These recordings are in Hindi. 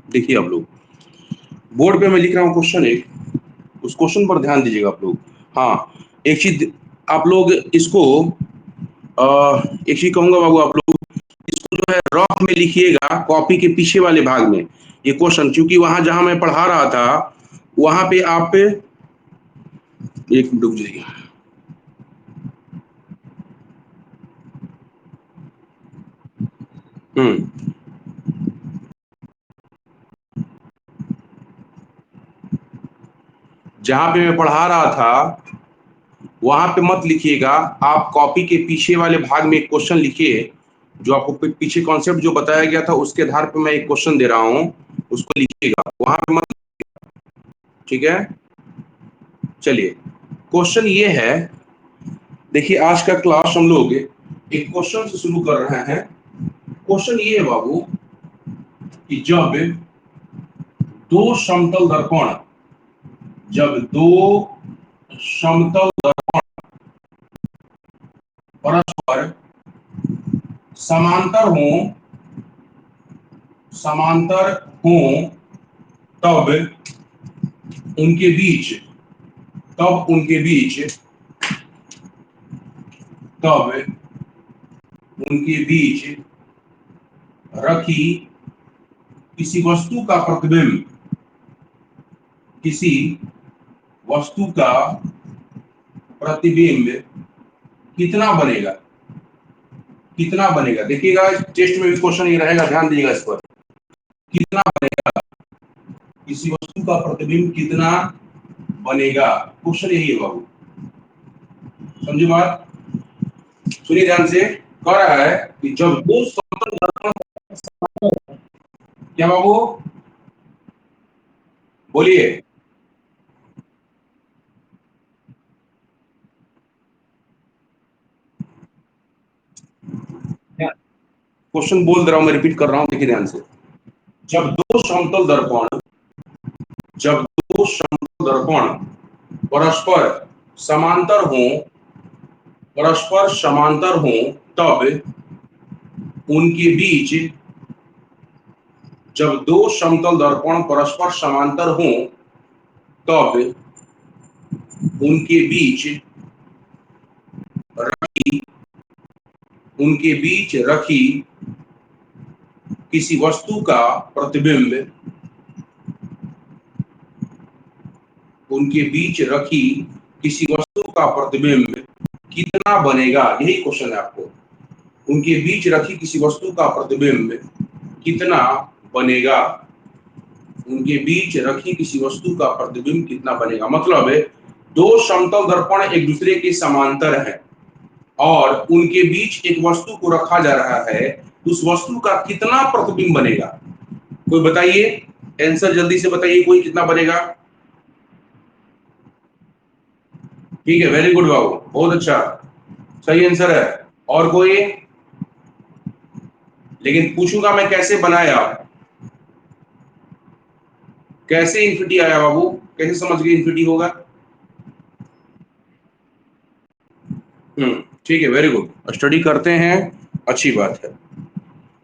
देखिए आप लोग, बोर्ड पे मैं लिख रहा हूँ क्वेश्चन एक, उस क्वेश्चन पर ध्यान दीजिएगा आप लोग। हाँ, एक चीज आप लोग इसको एक चीज कहूंगा बाबू, आप लोग इसको जो है रफ में लिखिएगा, कॉपी के पीछे वाले भाग में ये क्वेश्चन, क्योंकि वहां जहां मैं पढ़ा रहा था वहां पे आप एक मिनट रुक जाइए। हम्म जहां पे मैं पढ़ा रहा था वहां पे मत लिखिएगा, आप कॉपी के पीछे वाले भाग में एक क्वेश्चन लिखिए, जो आपको पीछे कॉन्सेप्ट जो बताया गया था उसके आधार पर मैं एक क्वेश्चन दे रहा हूं, उसको लिखिएगा, वहां पे मत। ठीक है, चलिए क्वेश्चन ये है। देखिए आज का क्लास हम लोग एक क्वेश्चन से शुरू कर रहे हैं। क्वेश्चन ये है बाबू कि दो समतल दर्पण जब दो समतल दर्पण परस्पर समांतर हों तब उनके बीच तब उनके बीच तब उनके बीच रखी किसी वस्तु का प्रतिबिंब किसी वस्तु का प्रतिबिंब कितना बनेगा? कितना बनेगा? देखिएगा टेस्ट में भी क्वेश्चन ये रहेगा, ध्यान दीजिएगा इस पर। कितना बनेगा, किसी वस्तु का प्रतिबिंब कितना बनेगा, क्वेश्चन यही है बाबू। समझे बात? सुनिए ध्यान से, कह रहा है कि जब दो समतल दर्पण, क्या बाबू बोलिए? क्वेश्चन बोल दे रहा हूं, मैं रिपीट कर रहा हूं, देखिए ध्यान से। जब दो समतल दर्पण जब दो समतल दर्पण परस्पर समांतर हों तब उनके बीच जब दो समतल दर्पण परस्पर समांतर हों तब उनके बीच रखी उनके बीच रखी किसी वस्तु का प्रतिबिंब उनके बीच रखी किसी वस्तु का प्रतिबिंब कितना बनेगा? यही क्वेश्चन है आपको। उनके बीच रखी किसी वस्तु का प्रतिबिंब कितना बनेगा? उनके बीच रखी किसी वस्तु का प्रतिबिंब कितना बनेगा, मतलब है दो समतल दर्पण एक दूसरे के समांतर है और उनके बीच एक वस्तु को रखा जा रहा है, उस वस्तु का कितना प्रतिबिंब बनेगा? कोई बताइए, आंसर जल्दी से बताइए, कोई कितना बनेगा? ठीक है, वेरी गुड बाबू, बहुत अच्छा, सही आंसर है। और कोई? लेकिन पूछूंगा मैं कैसे बनाया, कैसे इन्फिनिटी आया बाबू, कैसे समझ गए इन्फिनिटी होगा? ठीक है, वेरी गुड, स्टडी करते हैं, अच्छी बात है।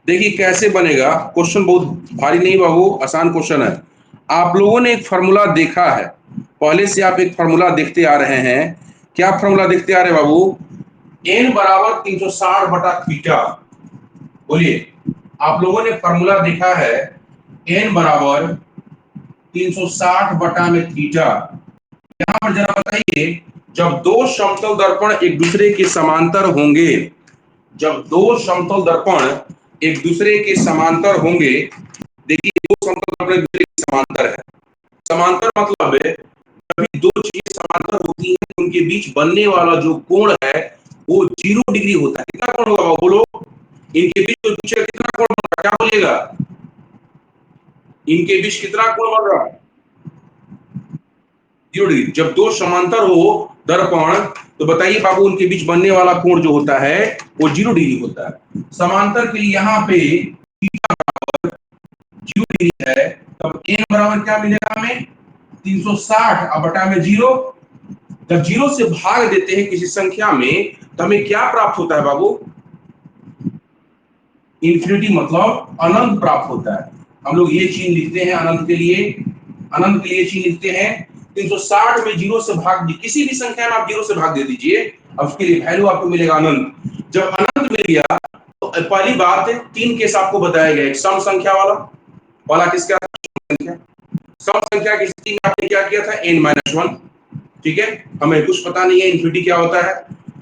देखिए कैसे बनेगा, क्वेश्चन बहुत भारी नहीं बाबू, आसान क्वेश्चन है। आप लोगों ने एक फार्मूला देखा है, पहले से आप एक फार्मूला देखते आ रहे हैं। क्या फार्मूला देखते आ रहे हैं बाबू? n बराबर 360 बटा थीटा। बोलिए, आप लोगों ने फार्मूला देखा है n बराबर 360 बटा में थीटा। यहां पर जरा बताइए, जब दो समतल दर्पण एक दूसरे के समांतर होंगे, जब दो समतल दर्पण एक दूसरे के समांतर होंगे, देखिए दो समतल दर्पण एक दूसरे के समांतर है। समांतर मतलब है जब दो चीजें समांतर होती हैं तो उनके बीच बनने वाला जो कोण है वो 0 डिग्री होता है। कितना कोण होगा बोलो? इनके बीच जो दूसरा कितना कोण बन रहा है, क्या बोलिएगा? इनके बीच कितना कोण बन रहा है? 0 डिग्री। जब दो समांतर हो दर्पण तो बताइए बाबू, उनके बीच बनने वाला कोण जो होता है वो 0 डिग्री होता है। समांतर के लिए यहाँ पे 0 डिग्री है, तब n बराबर क्या मिलेगा हमें? 360 अब बटा में 0। जब 0 से भाग देते हैं किसी संख्या में तो हमें क्या प्राप्त होता है बाबू? इंफिनिटी मतलब अनंत प्राप्त होता है। हम लोग ये चिन्ह लिखते हैं अनंत के लिए, अनंत के लिए चिन्ह लिखते हैं 360 में जीरो से भाग दी, किसी भी संख्या में आप जीरो से भाग दे दीजिए, अब उसके लिए वैल्यू आपको मिलेगा अनंत। जब अनंत मिल गया तो पहली बात 3 केस आपको बताया गया, एक सम संख्या वाला किसका संख्या, सम संख्या की स्थिति में आपने क्या किया था n-1, ठीक है, हमें कुछ पता नहीं है इन्फिनिटी क्या होता है,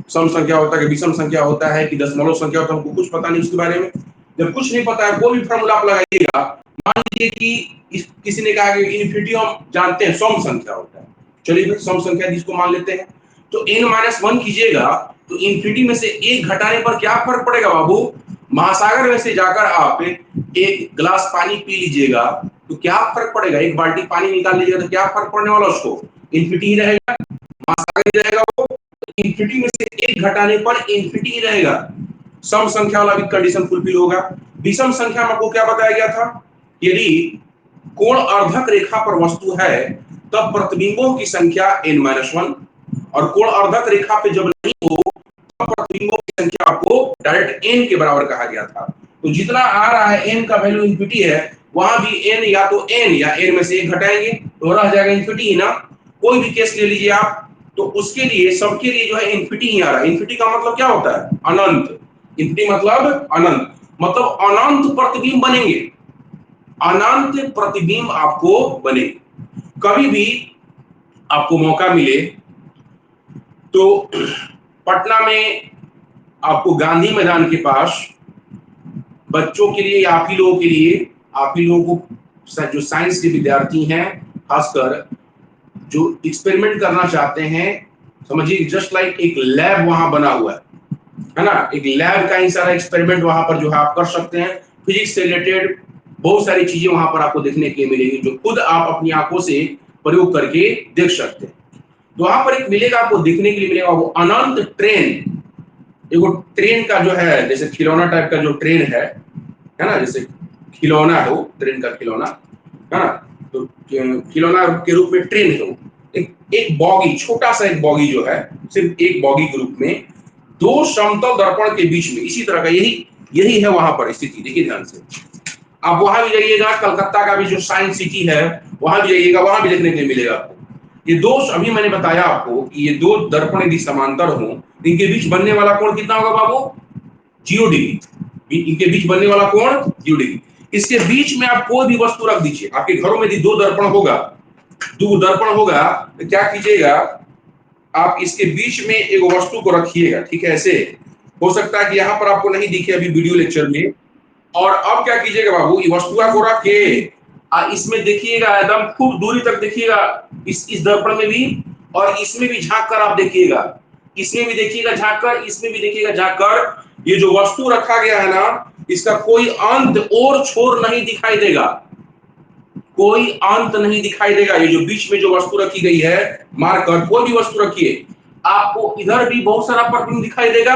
सम संख्या होता है कि विषम संख्या होता है कि दशमलव संख्या होता है, हमको कुछ पता नहीं उसके बारे में। जब कुछ नहीं पता है कोई भी फॉर्मूला आप लगाइएगा, मान लीजिए कि किसी ने कहा कि इन्फिनिटी हम जानते हैं सम संख्या होता है, चलिए फिर सम संख्या जिसको मान लेते हैं, तो n-1 कीजिएगा तो इन्फिनिटी में से एक घटाने पर क्या फर्क पड़ेगा बाबू, महासागर में से जाकर आप एक गिलास पानी पी लीजिएगा तो क्या फर्क पड़ेगा, एक बाल्टी पानी निकाल लीजिएगा तो क्या फर्क पड़ने वाला, उसको इन्फिनिटी ही रहेगा, महासागर ही रहेगा वो, इन्फिनिटी में से एक घटाने पर इन्फिनिटी ही रहेगा, सम संख्या वाला भी कंडीशन फुलफिल होगा। विषम संख्या में आपको क्या बताया गया था, यदि कोण अर्धक रेखा पर वस्तु है तब प्रतिबिंबों की संख्या n-1, और कोण अर्धक रेखा पे जब नहीं हो तब प्रतिबिंबों की संख्या आपको डायरेक्ट n के बराबर कहा गया था। तो जितना आ रहा है n का वैल्यू इन्फिनिटी है, वहां भी n या तो n या n में से एक घटाएंगे तो रह जाएगा इन्फिनिटी ही ना, कोई भी केस ले लीजिए आप, तो उसके लिए सबके लिए जो है इन्फिनिटी ही आ रहा है। इन्फिनिटी का मतलब क्या होता है, अनंत, इन्फिनिटी मतलब अनंत, मतलब अनंत प्रतिबिंब बनेंगे, अनंत प्रतिबिंब आपको बने। कभी भी आपको मौका मिले तो पटना में आपको गांधी मैदान के पास बच्चों के लिए, आप ही लोगों के लिए, आप ही लोगों को जो साइंस के विद्यार्थी हैं, खासकर जो एक्सपेरिमेंट करना चाहते हैं, समझिए जस्ट लाइक एक लैब वहां बना हुआ है ना, एक लैब का ही सारा एक्सपेरिमेंट वहां पर जो है आप कर सकते हैं, फिजिक्स से रिलेटेड बहुत सारी चीजें वहां पर आपको देखने के मिलेगी जो खुद आप अपनी आंखों से प्रयोग करके देख सकते हैं। तो वहां पर एक मिलेगा आपको देखने के लिए मिलेगा वो अनंत ट्रेन, एगो ट्रेन का जो है जैसे खिलौना टाइप का जो ट्रेन है ना, जैसे खिलौना है वो ट्रेन का खिलौना है ना, तो खिलौना के रूप में ट्रेन है वो, एक बॉगी, छोटा सा एक बॉगी जो है, सिर्फ एक बॉगी के रूप में दो समतल दर्पण के बीच में, इसी तरह का यही है वहां पर स्थिति, देखिए ध्यान से, आप वहां भी जाइएगा, कलकत्ता का भी जो साइंस सिटी है वहां भी जाइएगा, वहां भी देखने के लिए मिलेगा आपको। ये दो, अभी मैंने बताया आपको कि ये दो दर्पण यदि समांतर हो, इनके बीच बनने वाला कोण कितना होगा बाबू, 0 डिग्री, इनके बीच बनने वाला कोण 0 डिग्री। इसके बीच में आप कोई भी वस्तु रख दीजिए, आपके घरों में यदि दो दर्पण होगा तो क्या कीजिएगा, आप इसके बीच में एक वस्तु को रखिएगा, ठीक है, ऐसे हो सकता है कि यहाँ पर आपको नहीं दिखे अभी वीडियो लेक्चर में, और अब क्या कीजिएगा बाबू, ये वस्तुआ को रख के इसमें देखिएगा, एकदम खूब दूरी तक देखिएगा, इस दर्पण में भी और इसमें भी झांक कर आप देखिएगा, इसमें भी देखिएगा झांक कर, इसमें भी देखिएगा झांक कर, ये जो वस्तु रखा गया है ना, इसका कोई अंत और छोर नहीं दिखाई देगा, कोई अंत नहीं दिखाई देगा। ये जो बीच में जो वस्तु रखी गई है मार्कर, कोई भी वस्तु रखिए, आपको इधर भी बहुत सारा प्रतिबिंब दिखाई देगा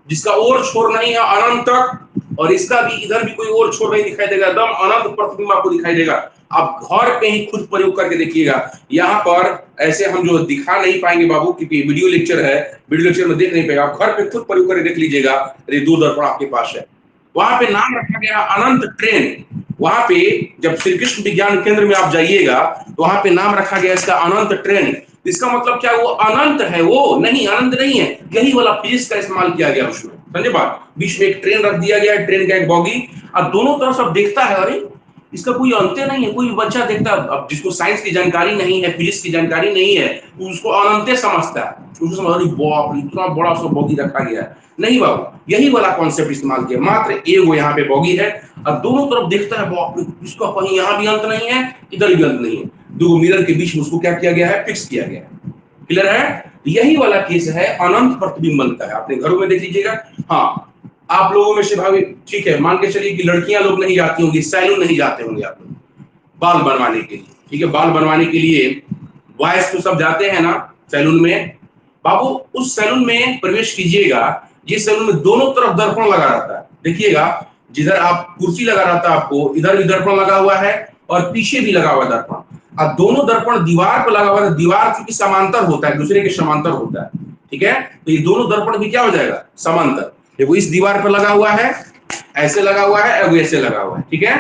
जिसका और छोर नहीं है अनंत तक, और इसका भी इधर भी कोई और छोर नहीं दिखाई देगा, एकदम अनंत प्रतिबिंब आपको दिखाई देगा। आप घर पे ही खुद प्रयोग करके देखिएगा, यहाँ पर ऐसे हम जो दिखा नहीं पाएंगे बाबू क्योंकि वीडियो लेक्चर है, वीडियो लेक्चर में देख नहीं पाएगा, आप घर पे खुद प्रयोग करके देख लीजिएगा। ये दो दर्पण आपके पास है, वहां पे नाम रखा गया अनंत ट्रेन, वहां पे जब श्री कृष्ण विज्ञान केंद्र में आप जाइएगा तो वहां पे नाम रखा गया इसका अनंत ट्रेन। इसका मतलब क्या, वो अनंत है, वो नहीं, अनंत नहीं है, यही वाला फिजिक्स का इस्तेमाल किया गया उसमें, समझे बात, बीच में एक ट्रेन रख दिया गया है, ट्रेन का एक बॉगी, और दोनों तरफ सब देखता है, अरे इसका कोई अंत नहीं है, कोई बच्चा देखता है, अब जिसको साइंस की जानकारी नहीं है, फिजिक्स की जानकारी नहीं है, उसको अनंत समझता है, उसको समझ बाप इतना बड़ा सा बॉगी रखा गया है, नहीं बाबू, यही वाला कॉन्सेप्ट इस्तेमाल किया, मात्र एक यहाँ पे बॉगी है और दोनों तरफ देखता है, बाप इसका कहीं यहाँ भी अंत नहीं है, इधर भी अंत नहीं है, दो मिरर के बीच में उसको क्या किया गया है, फिक्स किया गया है, क्लियर है। यही वाला केस है, अनंत प्रतिबिंब बनता है, अपने घरों में देख लीजिएगा। हाँ, आप लोगों में से भाभी ठीक है, मान के चलिए कि लड़कियां लोग नहीं जाती होंगी, सैलून नहीं जाते होंगे आप लोग बाल बनवाने के लिए, ठीक है, बाल बनवाने के लिए बॉयज तो सब जाते हैं ना सैलून में, बाबू उस सैलून में प्रवेश कीजिएगा, ये सैलून में दोनों तरफ दर्पण लगा रहता है, देखिएगा जिधर आप कुर्सी लगा रहता है आपको इधर भी दर्पण लगा हुआ है और पीछे भी लगा हुआ दर्पण, और दोनों दर्पण दीवार पर लगा हुआ है, दीवार क्योंकि समांतर होता है, दूसरे के समांतर होता है, ठीक है, तो ये दोनों दर्पण भी क्या हो जाएगा, समांतर, देखो इस दीवार पर लगा हुआ है, ऐसे लगा हुआ है, अब ऐसे लगा हुआ है, ठीक है,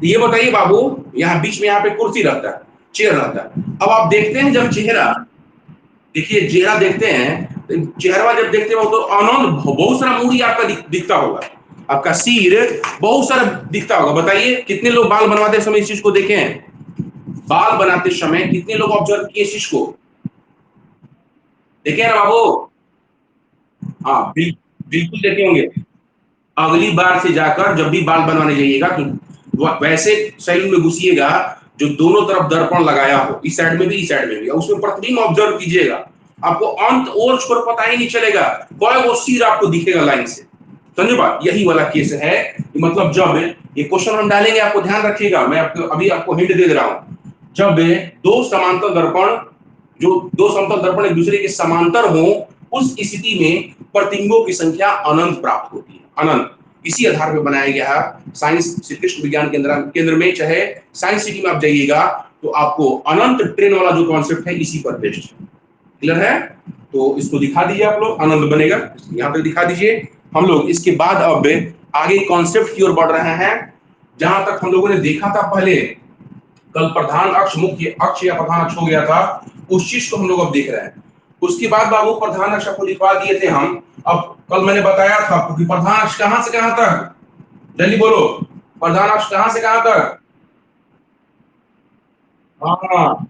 ये बताइए बाबू, यहाँ बीच में यहाँ पे कुर्सी रहता है, चेयर रहता है। अब आप देखते हैं जब चेहरा, देखिए चेहरा देखते हैं, तो चेहरा जब देखते हो तो आनंद, बहुत सारा मूडी आपका दिखता होगा, आपका सिर बहुत सारा दिखता होगा। बताइए कितने लोग बाल बनवाते समय इस चीज को देखे हैं? बाल बनाते समय कितने लोग ऑब्जर्व किए इस चीज को? देखे हैं ना बाबू? हाँ बिल्कुल देखे होंगे। अगली बार से जाकर जब भी बाल बनवाने जाइएगा तो वैसे सैलून में घुसिएगा जो दोनों तरफ दर्पण लगाया हो, इस साइड में भी इस साइड में भी, उसमें प्रतिबिंब ऑब्जर्व कीजिएगा। आपको अंत और छोर पता ही नहीं चलेगा, कई वो सिर आपको दिखेगा लाइन से। समझे बात? यही वाला केस है कि मतलब जब ये क्वेश्चन हम डालेंगे, आपको ध्यान रखिएगा, मैं आपको अभी आपको हिंट दे रहा हूं। जब दो समांतर दर्पण, जो दो समतल दर्पण एक दूसरे के समांतर हो, उस स्थिति में प्रतिबिंबों की संख्या अनंत प्राप्त होती है, अनंत। इसी आधार पर बनाया गया है साइंस श्री कृष्ण विज्ञान केंद्र में, चाहे साइंस सिटी में आप जाइएगा तो आपको अनंत ट्रेन वाला जो कॉन्सेप्ट है इसी पर बेस्ड है। क्लियर है? तो इसको दिखा दीजिए आप लोग, आनंद बनेगा, यहाँ पे दिखा दीजिए। हम लोग इसके बाद अब आगे कॉन्सेप्ट की ओर बढ़ रहे हैं। जहां तक हम लोगों ने देखा था पहले, कल प्रधान अक्ष मुख्य अक्ष या प्रधान अक्ष हो गया था, उस चीज को हम लोग अब देख रहे हैं। उसके बाद बाबू प्रधान अक्ष को लिखवा दिए थे हम। अब कल मैंने बताया था आपको कि प्रधान अक्ष कहां से कहां तक, जल्दी बोलो, प्रधान अक्ष कहां से कहां तक? हाँ,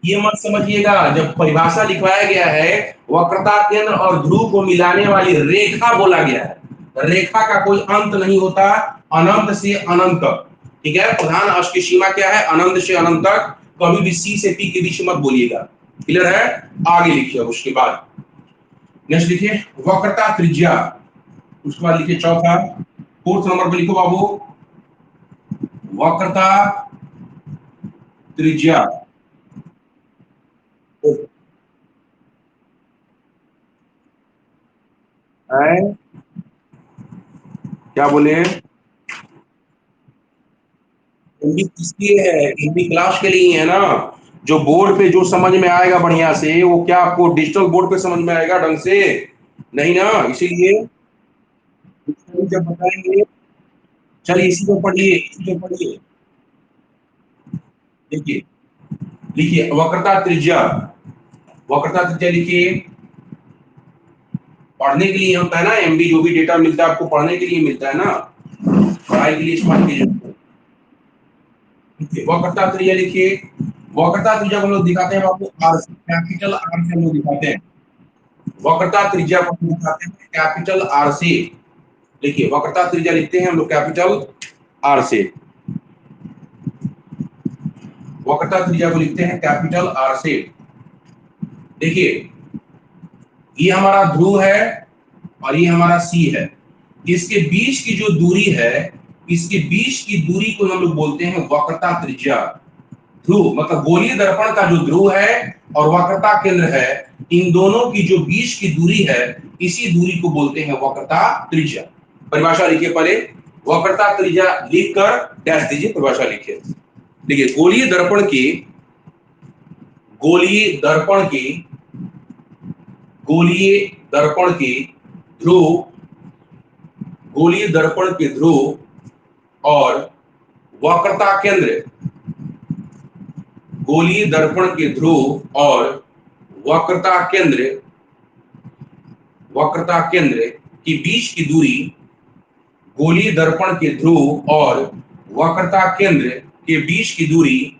ये मत समझिएगा, जब परिभाषा लिखवाया गया है, वक्रता केंद्र और ध्रुव को मिलाने वाली रेखा बोला गया है। रेखा का कोई अंत नहीं होता, अनंत से अनंत तक। ठीक है, प्रधान अक्ष की सीमा क्या है? अनंत से अनंत तक। कभी भी सी से पी के बीच मत बोलिएगा। क्लियर है? आगे लिखिए। उसके बाद नेक्स्ट लिखिए वक्रता त्रिज्या। उसके बाद लिखिए चौथा, फोर्थ नंबर पे लिखो बाबू, वक्रता त्रिज्या। है? क्या बोले? हिंदी किसकी है? हिंदी क्लास के लिए ही है ना। जो बोर्ड पे जो समझ में आएगा बढ़िया से, वो क्या आपको डिजिटल बोर्ड पे समझ में आएगा ढंग से? नहीं ना, इसीलिए जब बताएंगे। चलिए इसी को पढ़िए, इसी को पढ़िए। देखिए, लिखिए वक्रता त्रिज्या। वक्रता त्रिज्या लिखिए। पढ़ने के लिए होता है ना, एमबी जो भी डेटा मिलता है आपको पढ़ने के लिए मिलता है ना, पढ़ाई के लिए इस्तेमाल कीजिए। लिखिए वक्रता त्रिज्या लिखिए। वक्रता त्रिज्या को हम लोग दिखाते हैं आपको आर से, कैपिटल आर से हम लोग दिखाते हैं। वक्रता त्रिज्या को हम दिखाते हैं कैपिटल आर से। देखिए वक्रता त्रिज्या लिखते हैं हम लोग कैपिटल आर से। वक्रता त्रिज्या को लिखते हैं कैपिटल आर से। देखिए ये हमारा ध्रुव है और ये हमारा सी है। इसके बीच की जो दूरी है, इसके बीच की दूरी को हम लोग बोलते हैं वक्रता त्रिज्या। ध्रुव मतलब गोलीय दर्पण का जो ध्रुव है और वक्रता केंद्र है, इन दोनों की जो बीच की दूरी है, इसी दूरी को बोलते हैं वक्रता त्रिज्या। परिभाषा लिखिए पहले, वक्रता त्रिज्या लिखकर डैश दीजिए, परिभाषा लिखिए। देखिए गोलीय दर्पण की गोलीय दर्पण की ध्रुव, गोलीय दर्पण के ध्रुव और वक्रता केंद्र, गोलीय दर्पण के ध्रुव और वक्रता केंद्र, वक्रता केंद्र के बीच की दूरी, गोलीय दर्पण के ध्रुव और वक्रता केंद्र के बीच की दूरी,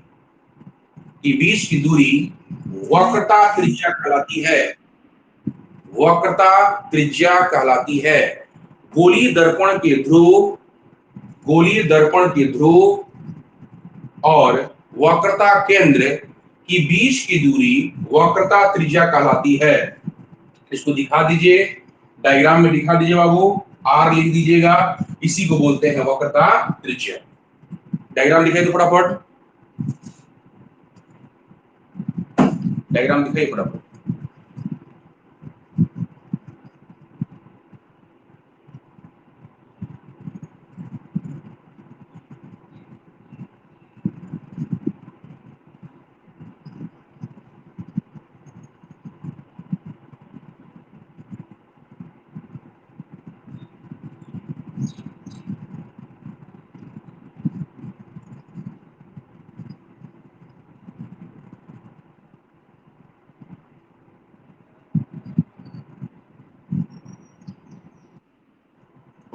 वक्रता त्रिज्या कहलाती है। वक्रता त्रिज्या कहलाती है। गोलीय दर्पण के ध्रुव, गोलीय दर्पण के ध्रुव और वक्रता केंद्र की बीच की दूरी वक्रता त्रिज्या कहलाती है। इसको दिखा दीजिए, डायग्राम में दिखा दीजिए बाबू, आर लिख दीजिएगा, इसी को बोलते हैं वक्रता त्रिज्या। डायग्राम दिखाइए तो फटाफट, डायग्राम दिखाइए फटाफट।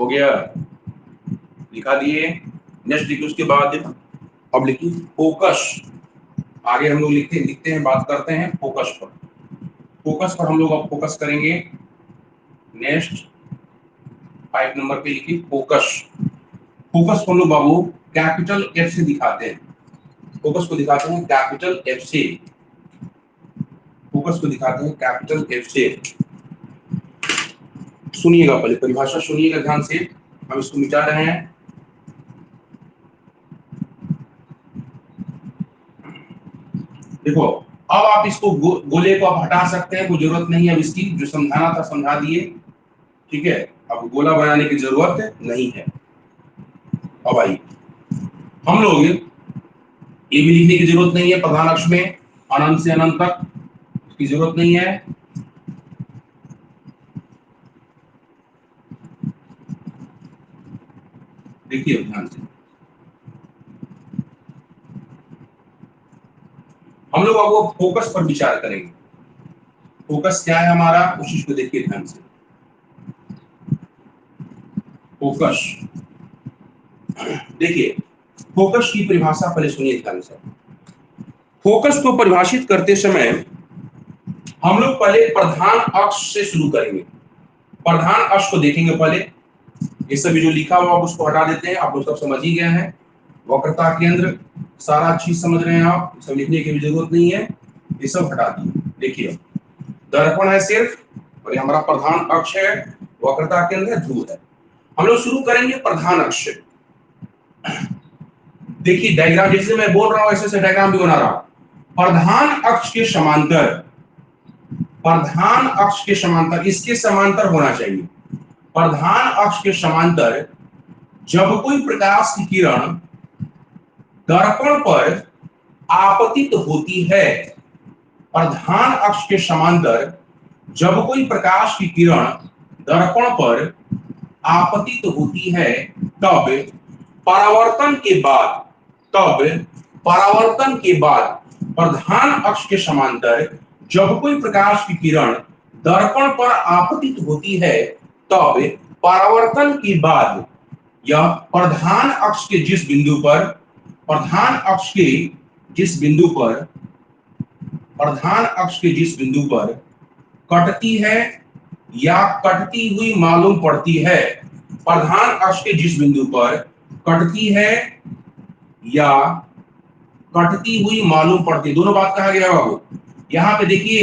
हो गया, लिखा दिए। नेक्स्ट लिखिए, उसके बाद अब लिखिए फोकस। आगे हम लोग लिखते हैं, बात करते हैं फोकस पर। फोकस पर हम लोग अब फोकस करेंगे। नेक्स्ट 5 नंबर पे लिखिए फोकस। फोकस को हम लोग बाबू कैपिटल एफ से दिखाते हैं। फोकस को दिखाते हैं कैपिटल एफ से। फोकस को दिखाते हैं कैपिटल एफ से। सुनिएगा, पहले परिभाषा सुनिएगा ध्यान से, हम इसको मिटा रहे हैं। देखो, अब आप इसको गोले को आप हटा सकते हैं, कोई जरूरत नहीं है अब इसकी, जो समझाना था समझा दिए, ठीक है। अब गोला बनाने की जरूरत नहीं है। अब आइए, हम लोग ये भी लिखने की जरूरत नहीं है प्रधान अक्ष में, अनंत से अनंत तक इसकी जरूरत नहीं है। देखिए ध्यान से, हम लोग अब वो फोकस पर विचार करेंगे। फोकस क्या है हमारा, उस चीज को देखिए ध्यान से। फोकस, देखिए फोकस की परिभाषा पहले सुनिए ध्यान से। फोकस को परिभाषित करते समय हम लोग पहले प्रधान अक्ष से शुरू करेंगे। प्रधान अक्ष को देखेंगे पहले। ये सभी जो लिखा हुआ आप उसको हटा देते हैं, आप लोग सब समझ ही गए हैं। वक्रता केंद्र, सारा चीज समझ रहे हैं आप, सब लिखने की भी जरूरत नहीं है, ये सब हटा दिए। देखिए दर्पण है सिर्फ, और ये हमारा प्रधान अक्ष है, वक्रता केंद्र है, ध्रुव है। हम लोग शुरू करेंगे प्रधान अक्ष से। देखिए डायग्राम जैसे मैं बोल रहा हूं ऐसे डायग्राम भी बना रहा हूं। प्रधान अक्ष के समांतर, प्रधान अक्ष के समांतर, इसके समांतर होना चाहिए। प्रधान अक्ष के समांतर जब कोई प्रकाश की किरण दर्पण पर आपतित होती है, प्रधान अक्ष के समांतर जब कोई प्रकाश की किरण दर्पण पर आपतित होती है, तब परावर्तन के बाद, तब परावर्तन के बाद प्रधान अक्ष के समांतर जब कोई प्रकाश की किरण दर्पण पर आपतित होती है, तब परावर्तन के बाद यह प्रधान अक्ष के जिस बिंदु पर, प्रधान अक्ष के जिस बिंदु पर, प्रधान अक्ष के जिस बिंदु पर कटती है या कटती हुई मालूम पड़ती है, प्रधान अक्ष के जिस बिंदु पर कटती है या कटती हुई मालूम पड़ती, दोनों बात कहा गया बाबू। यहां पे देखिए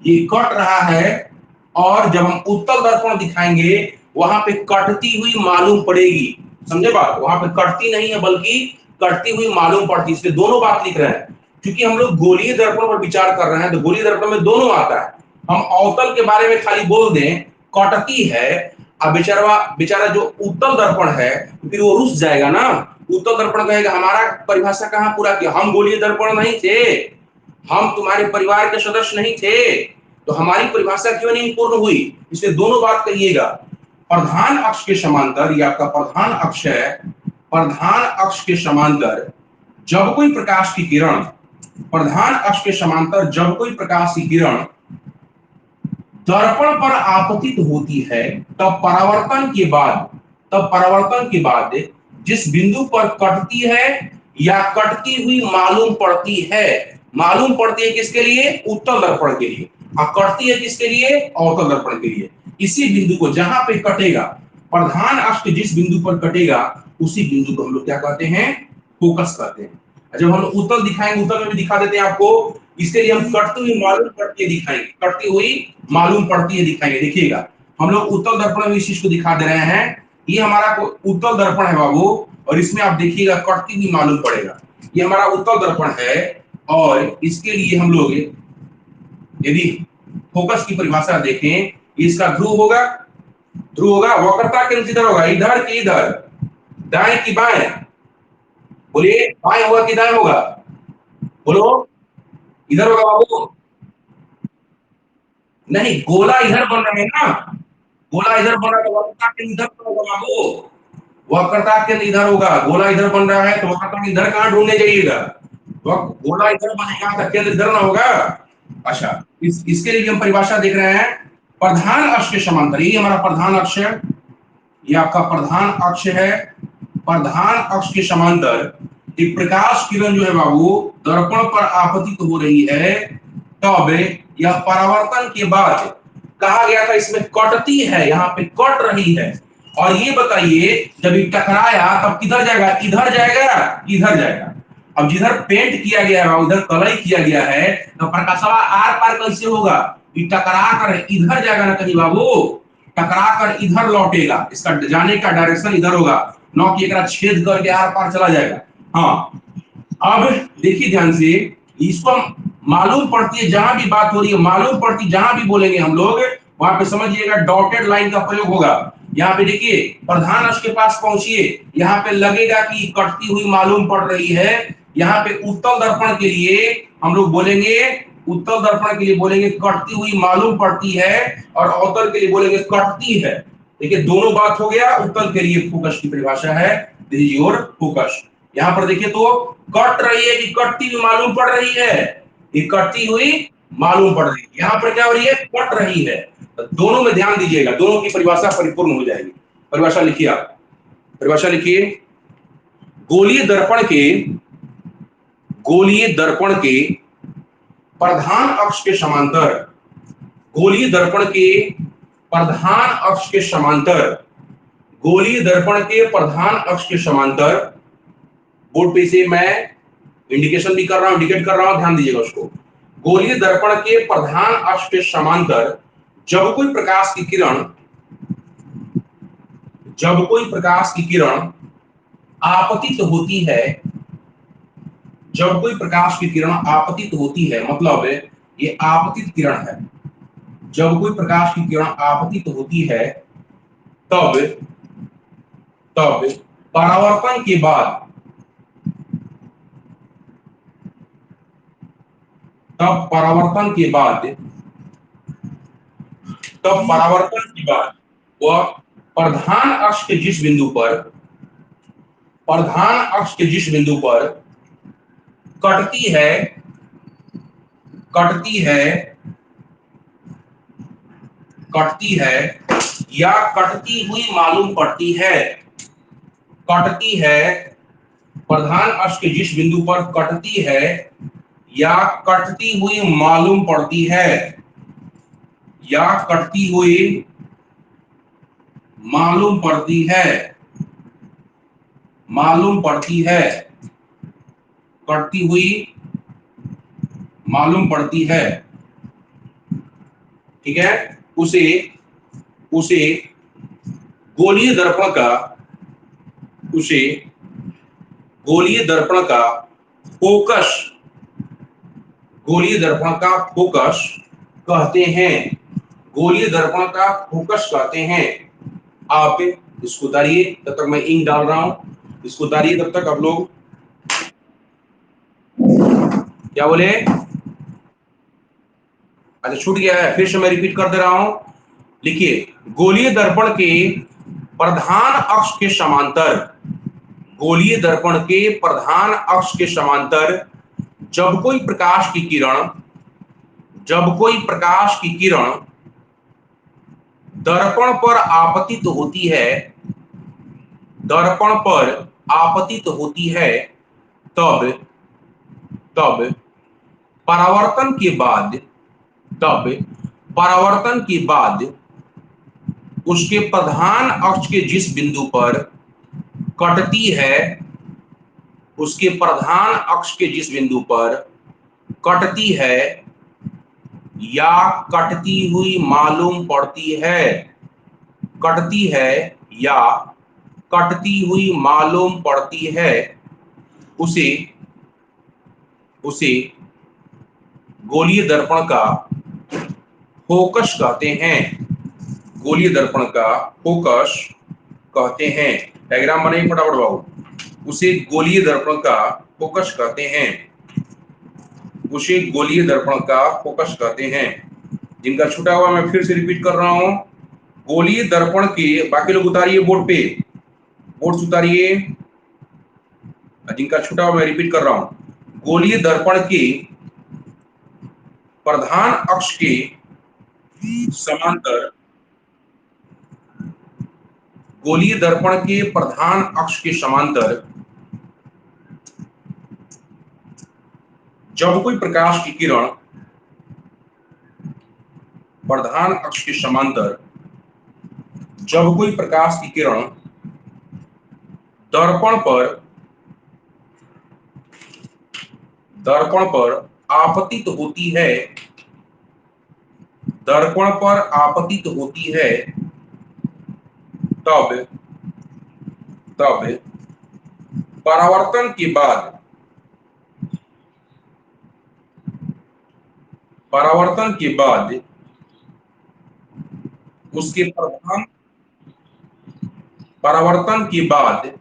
ये कट रहा है, और जब हम उत्तल दर्पण दिखाएंगे वहां पे कटती हुई मालूम पड़ेगी। समझे बात, वहां पे कटती नहीं है बल्कि कटती हुई मालूम पड़ती, इसलिए दोनों बात लिख रहे हैं। क्योंकि हम लोग गोलीय दर्पण पर विचार कर रहे हैं, तो गोलीय दर्पण में दोनों आता है। हम अवतल के बारे में खाली बोल दें कटती है, अब बेचारा बेचारा जो उत्तल दर्पण है फिर वो रुस जाएगा ना। उत्तल दर्पण कहेगा हमारा परिभाषा कहां पूरा किया, हम गोलीय दर्पण नहीं थे, हम तुम्हारे परिवार के सदस्य नहीं थे, तो हमारी परिभाषा क्यों नहीं पूर्ण हुई। इसलिए दोनों बात कहिएगा। प्रधान अक्ष के समांतर, ये आपका प्रधान अक्ष है, प्रधान अक्ष के समांतर जब कोई प्रकाश की किरण, प्रधान अक्ष के समांतर जब कोई प्रकाश की किरण दर्पण पर आपतित होती है, तब परावर्तन के बाद, तब परावर्तन के बाद जिस बिंदु पर कटती है या कटती हुई मालूम पड़ती है, मालूम पड़ती है किसके लिए, उत्तल दर्पण के लिए, और कटती है किसके लिए, अवतल दर्पण के लिए। इसी बिंदु को जहां पे कटेगा, प्रधान अक्ष के जिस बिंदु पर कटेगा उसी बिंदु को हम लोग क्या कहते हैं, फोकस कहते हैं। जब हम उत्तल दिखाएंगे, उत्तल में भी दिखा देते हैं आपको, इसके लिए हम कटती हुई मालूम पड़ती है दिखाएंगे, कटती हुई मालूम पड़ती है दिखाएंगे। देखिएगा हम लोग उत्तल दर्पण में इस चीज को दिखा दे रहे हैं, ये हमारा उत्तल दर्पण है बाबू, और इसमें आप देखिएगा कटती हुई मालूम पड़ेगा, ये हमारा उत्तल दर्पण है। और इसके लिए हम लोग यदि फोकस की परिभाषा देखें, इसका ध्रुव होगा, ध्रुव होगा, वक्रता केंद्र किधर होगा, इधर की इधर, दाएं की बाएं, बोलिए बाएं होगा कि दाएं होगा, बोलो, इधर होगा बाबू, नहीं गोला इधर बन रहा है ना, गोला इधर बन रहा है, वक्रता केंद्र इधर होगा बाबू, वक्रता केंद्र इधर होगा, गोला इधर बन रहा है तो वक्रता इधर कहां ढूंढने जाइएगा, गोला इधर बनेगा तो केंद्र इधर ना होगा। अच्छा, इसके लिए हम परिभाषा देख रहे हैं, प्रधान अक्ष के समांतर, ये हमारा प्रधान अक्ष है, ये आपका प्रधान अक्ष है। प्रधान अक्ष के समांतर एक प्रकाश किरण जो है बाबू दर्पण पर आपतित हो रही है, तब यह परावर्तन के बाद कहा गया था इसमें कटती है, यहाँ पे कट रही है। और ये बताइए जब ये टकराया तब किधर जाएगा, इधर जाएगा, इधर जाएगा। अब जिधर पेंट किया गया है, उधर कलर किया गया है, तो प्रकाशवा आर पार कैसे होगा, ये टकरा कर इधर जाएगा ना कहीं बाबू, टकरा कर इधर लौटेगा, इसका जाने का डायरेक्शन इधर होगा, न कि एक छेद करके आर पार चला जाएगा। हाँ, अब देखिए ध्यान से, इसको मालूम पड़ती है, जहां भी बात हो रही है मालूम पड़ती, जहां भी बोलेंगे हम लोग वहां पे समझिएगा डॉटेड लाइन का प्रयोग होगा। यहाँ पे देखिए प्रधान अक्ष के पास पहुंचिए, यहाँ पे लगेगा कि कटती हुई मालूम पड़ रही है। यहाँ पे उत्तल दर्पण के लिए हम लोग बोलेंगे, उत्तल दर्पण के लिए बोलेंगे कटती हुई मालूम पड़ती है, और अवतल के लिए बोलेंगे कटती है। देखिए दोनों बात हो गया। उत्तल के लिए फोकस की परिभाषा है दिस इज योर फोकस। यहां पर देखिए तो कट रही है कि कटती हुई मालूम पड़ रही है, ये कटती हुई मालूम पड़ रही है। यहां पर क्या हो रही है, कट रही है। तो दोनों में ध्यान दीजिएगा, दोनों की परिभाषा परिपूर्ण हो जाएगी। परिभाषा लिखिए आप, परिभाषा लिखिए। गोलीय दर्पण के, गोलीय दर्पण के प्रधान अक्ष के समांतर, गोलीय दर्पण के प्रधान अक्ष के समांतर, गोलीय दर्पण के प्रधान अक्ष के समांतर, बोर्ड पे से मैं इंडिकेशन भी कर रहा हूं, इंडिकेट कर रहा हूं, ध्यान दीजिएगा उसको। गोलीय दर्पण के प्रधान अक्ष के समांतर जब कोई प्रकाश की किरण, जब कोई प्रकाश की किरण आपतित होती है, जब कोई प्रकाश की किरण आपतित होती है, मतलब ये आपतित किरण है, जब कोई प्रकाश की किरण आपतित होती है, तब तब परावर्तन के बाद, तब परावर्तन के बाद, तब परावर्तन के बाद वह प्रधान अक्ष के जिस बिंदु पर, प्रधान अक्ष के जिस बिंदु पर कटती है, कटती है, कटती है या कटती हुई मालूम पड़ती है, कटती है, प्रधान अक्ष के जिस बिंदु पर कटती है या कटती हुई मालूम पड़ती है, या कटती हुई मालूम पड़ती है, मालूम पड़ती है, कटती हुई मालूम पड़ती है, ठीक है, उसे, उसे गोलीय दर्पण का, उसे गोलीय दर्पण का फोकस, गोलीय दर्पण का फोकस कहते हैं, गोलीय दर्पण का फोकस कहते हैं। आप इसको उतारिए, तब तक मैं इंक डाल रहा हूं, इसको उतारिए तब तक। आप लोग क्या बोले, अच्छा छूट गया है, फिर से मैं रिपीट कर दे रहा हूं। लिखिए, गोलीय दर्पण के प्रधान अक्ष के समांतर, गोलीय दर्पण के प्रधान अक्ष के समांतर जब कोई प्रकाश की किरण, जब कोई प्रकाश की किरण दर्पण पर आपतित होती है, दर्पण पर आपतित होती है, तब तब परावर्तन के बाद, तब परावर्तन के बाद उसके प्रधान अक्ष के जिस बिंदु पर कटती है, उसके प्रधान अक्ष के जिस बिंदु पर कटती है या कटती हुई मालूम पड़ती है, कटती है या कटती हुई मालूम पड़ती है, उसे, उसे गोलीय दर्पण का फोकस कहते हैं, गोलीय दर्पण का फोकस कहते हैं। डायग्राम बनाइए फटाफट बाबू, उसे गोलीय दर्पण का फोकस कहते हैं, उसे गोलीय दर्पण का फोकस कहते हैं। जिनका छूटा हुआ मैं फिर से रिपीट कर रहा हूं, गोलीय दर्पण के, बाकी लोग उतारिए बोर्ड पे, बोर्ड से उतारिए, जिनका छूटा हुआ मैं रिपीट कर रहा हूं, गोलीय दर्पण के प्रधान अक्ष के समांतर, गोलीय दर्पण के प्रधान अक्ष के समांतर जब कोई प्रकाश की किरण प्रधान अक्ष के समांतर जब कोई प्रकाश की किरण दर्पण पर आपतित होती है, दर्पण पर आपतित होती है, तब तब परावर्तन के बाद उसके प्रधान परावर्तन के बाद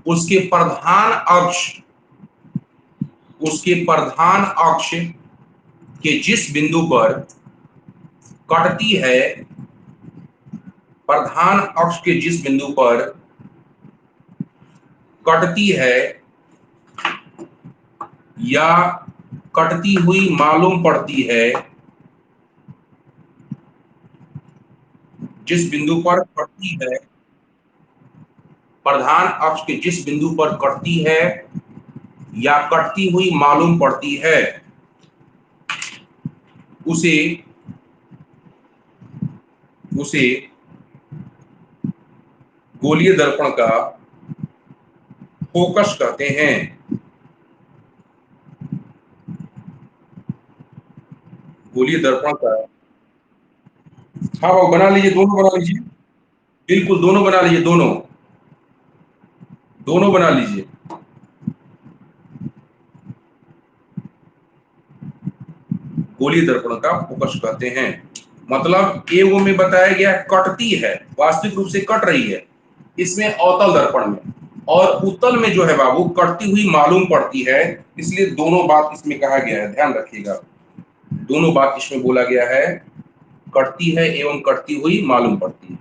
उसके प्रधान अक्ष के जिस बिंदु पर कटती है, प्रधान अक्ष के जिस बिंदु पर कटती है या कटती हुई मालूम पड़ती है, जिस बिंदु पर कटती है, प्रधान अक्ष के जिस बिंदु पर कटती है या कटती हुई मालूम पड़ती है, उसे गोलीय दर्पण का फोकस कहते हैं। गोलीय दर्पण का, हाँ वो बना लीजिए, दोनों बना लीजिए, बिल्कुल दोनों बना लीजिए, दोनों बना लीजिए। गोलीय दर्पण का फोकस कहते हैं, मतलब ए वो में बताया गया कटती है, वास्तविक रूप से कट रही है इसमें अवतल दर्पण में, और उत्तल में जो है बाबू कटती हुई मालूम पड़ती है, इसलिए दोनों बात इसमें कहा गया है, ध्यान रखिएगा, दोनों बात इसमें बोला गया है, कटती है एवं कटती हुई मालूम पड़ती है।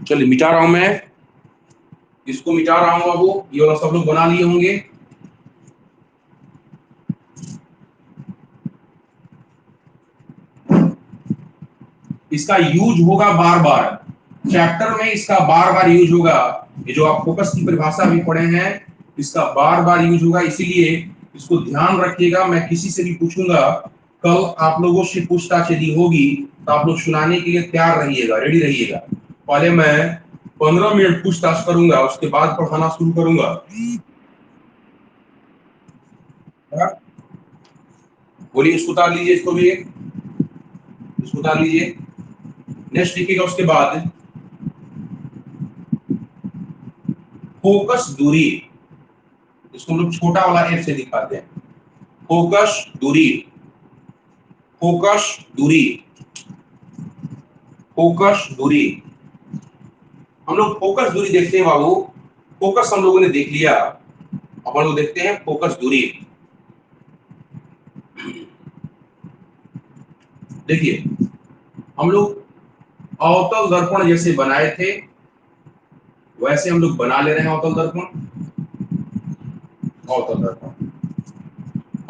चलिए मिटा रहा हूं मैं, इसको मिटा रहा हूं बाबू, ये वाला सब लोग बना लिए होंगे। इसका यूज होगा बार बार, चैप्टर में इसका बार बार यूज होगा, ये जो आप फोकस की परिभाषा भी पढ़े हैं इसका बार बार यूज होगा, इसीलिए इसको ध्यान रखिएगा। मैं किसी से भी पूछूंगा, कल आप लोगों से पूछताछ यदि होगी तो आप लोग सुनाने के लिए तैयार रहिएगा, रेडी रहिएगा। पहले मैं 15 मिनट पूछताछ करूंगा, उसके बाद पढ़ाना शुरू करूंगा। बोलिए, इसको उतार लीजिए, इसको भी इसको उतार लीजिए। नेक्स्ट लिखिएगा उसके बाद फोकस दूरी, इसको हम लोग छोटा वाला एफ से दिखाते हैं, फोकस दूरी, फोकस दूरी, फोकस दूरी। हम लोग फोकस दूरी देखते हैं बाबू, फोकस हम लोगों ने देख लिया, अब हम लोग देखते हैं फोकस दूरी। देखिए हम लोग अवतल दर्पण जैसे बनाए थे वैसे हम लोग बना ले रहे हैं अवतल दर्पण, अवतल दर्पण,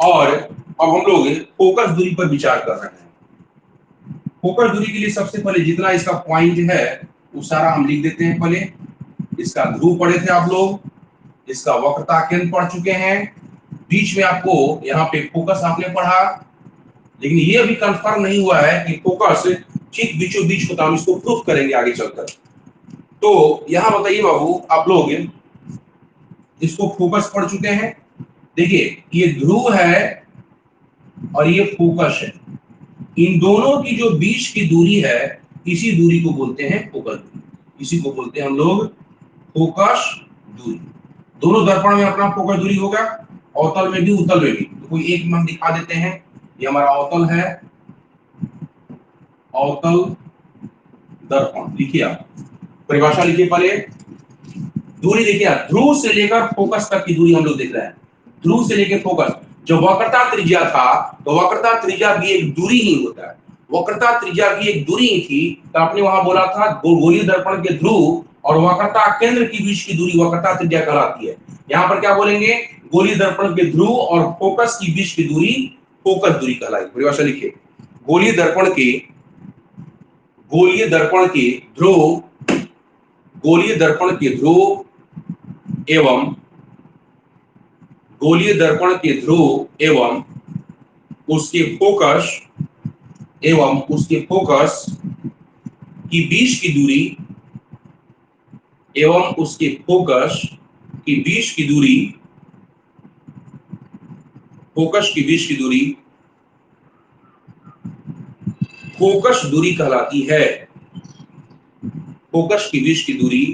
और अब हम लोग फोकस दूरी पर विचार कर रहे हैं। फोकस दूरी के लिए सबसे पहले जितना इसका पॉइंट है वो सारा हम लिख देते हैं। पहले इसका ध्रुव पढ़े थे आप लोग, इसका वक्रता केंद्र पढ़ चुके हैं, बीच में आपको यहाँ पे फोकस आपने पढ़ा, लेकिन ये अभी कंफर्म नहीं हुआ है कि फोकस ठीक बीचों बीच होता, हम इसको प्रूफ करेंगे आगे चलकर। तो यहाँ बताइए बाबू, आप लोग इसको फोकस पढ़ चुके हैं, देखिए ये ध्रुव है और ये फोकस है, इन दोनों की जो बीच की दूरी है इसी दूरी को बोलते हैं फोकस दूरी, इसी को बोलते हैं हम लोग फोकस दूरी। दोनों दर्पण में अपना फोकस दूरी होगा, अवतल में भी उत्तल में भी। तो कोई एक हम दिखा देते हैं, ये हमारा अवतल है, अवतल दर्पण, लिखिए आप परिभाषा लिखिए पहले, दूरी देखिए, ध्रुव से लेकर फोकस तक की दूरी हम लोग देख रहे हैं, ध्रुव से लेकर फोकस। जो वक्रता त्रिज्या था तो वक्रता त्रिज्या भी एक दूरी ही होता है, वक्रता त्रिज्या भी एक दूरी ही थी, तो आपने वहां बोला था गोलीय दर्पण के ध्रुव और वक्रता केंद्र के बीच की दूरी वक्रता त्रिज्या कहलाती है। यहाँ पर क्या बोलेंगे, गोलीय दर्पण के ध्रुव और फोकस के बीच की दूरी फोकस दूरी कहलाएगी। परिभाषा लिखिए, गोलीय दर्पण के गोलीय दर्पण के ध्रुव, गोलीय दर्पण के ध्रुव एवं गोलीय दर्पण के ध्रुव एवं उसके फोकस की बीच की दूरी एवं उसके फोकस की बीच की दूरी, फोकस की बीच की दूरी फोकस दूरी कहलाती है। फोकस की बीच की दूरी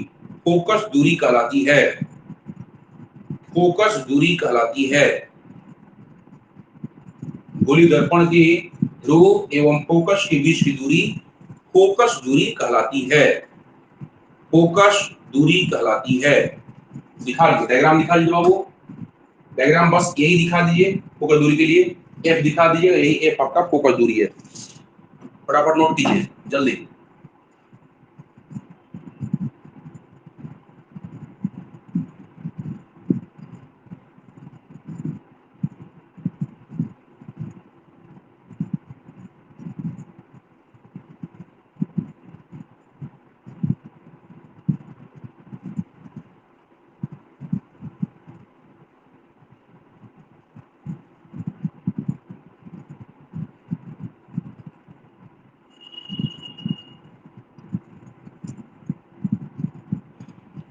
फोकस दूरी कहलाती है। फोकस दूरी कहलाती है। गोलीय दर्पण के ध्रुव एवं फोकस के बीच की दूरी फोकस दूरी कहलाती है। फोकस दूरी कहलाती है। दिखा लीजिए, डायग्राम दिखा लीजिए बाबू। डायग्राम बस यही दिखा दीजिए फोकस दूरी के लिए। एफ दिखा दीजिए, यही एफ आपका फोकस दूरी है। फटाफट नोट कीजिए जल्दी।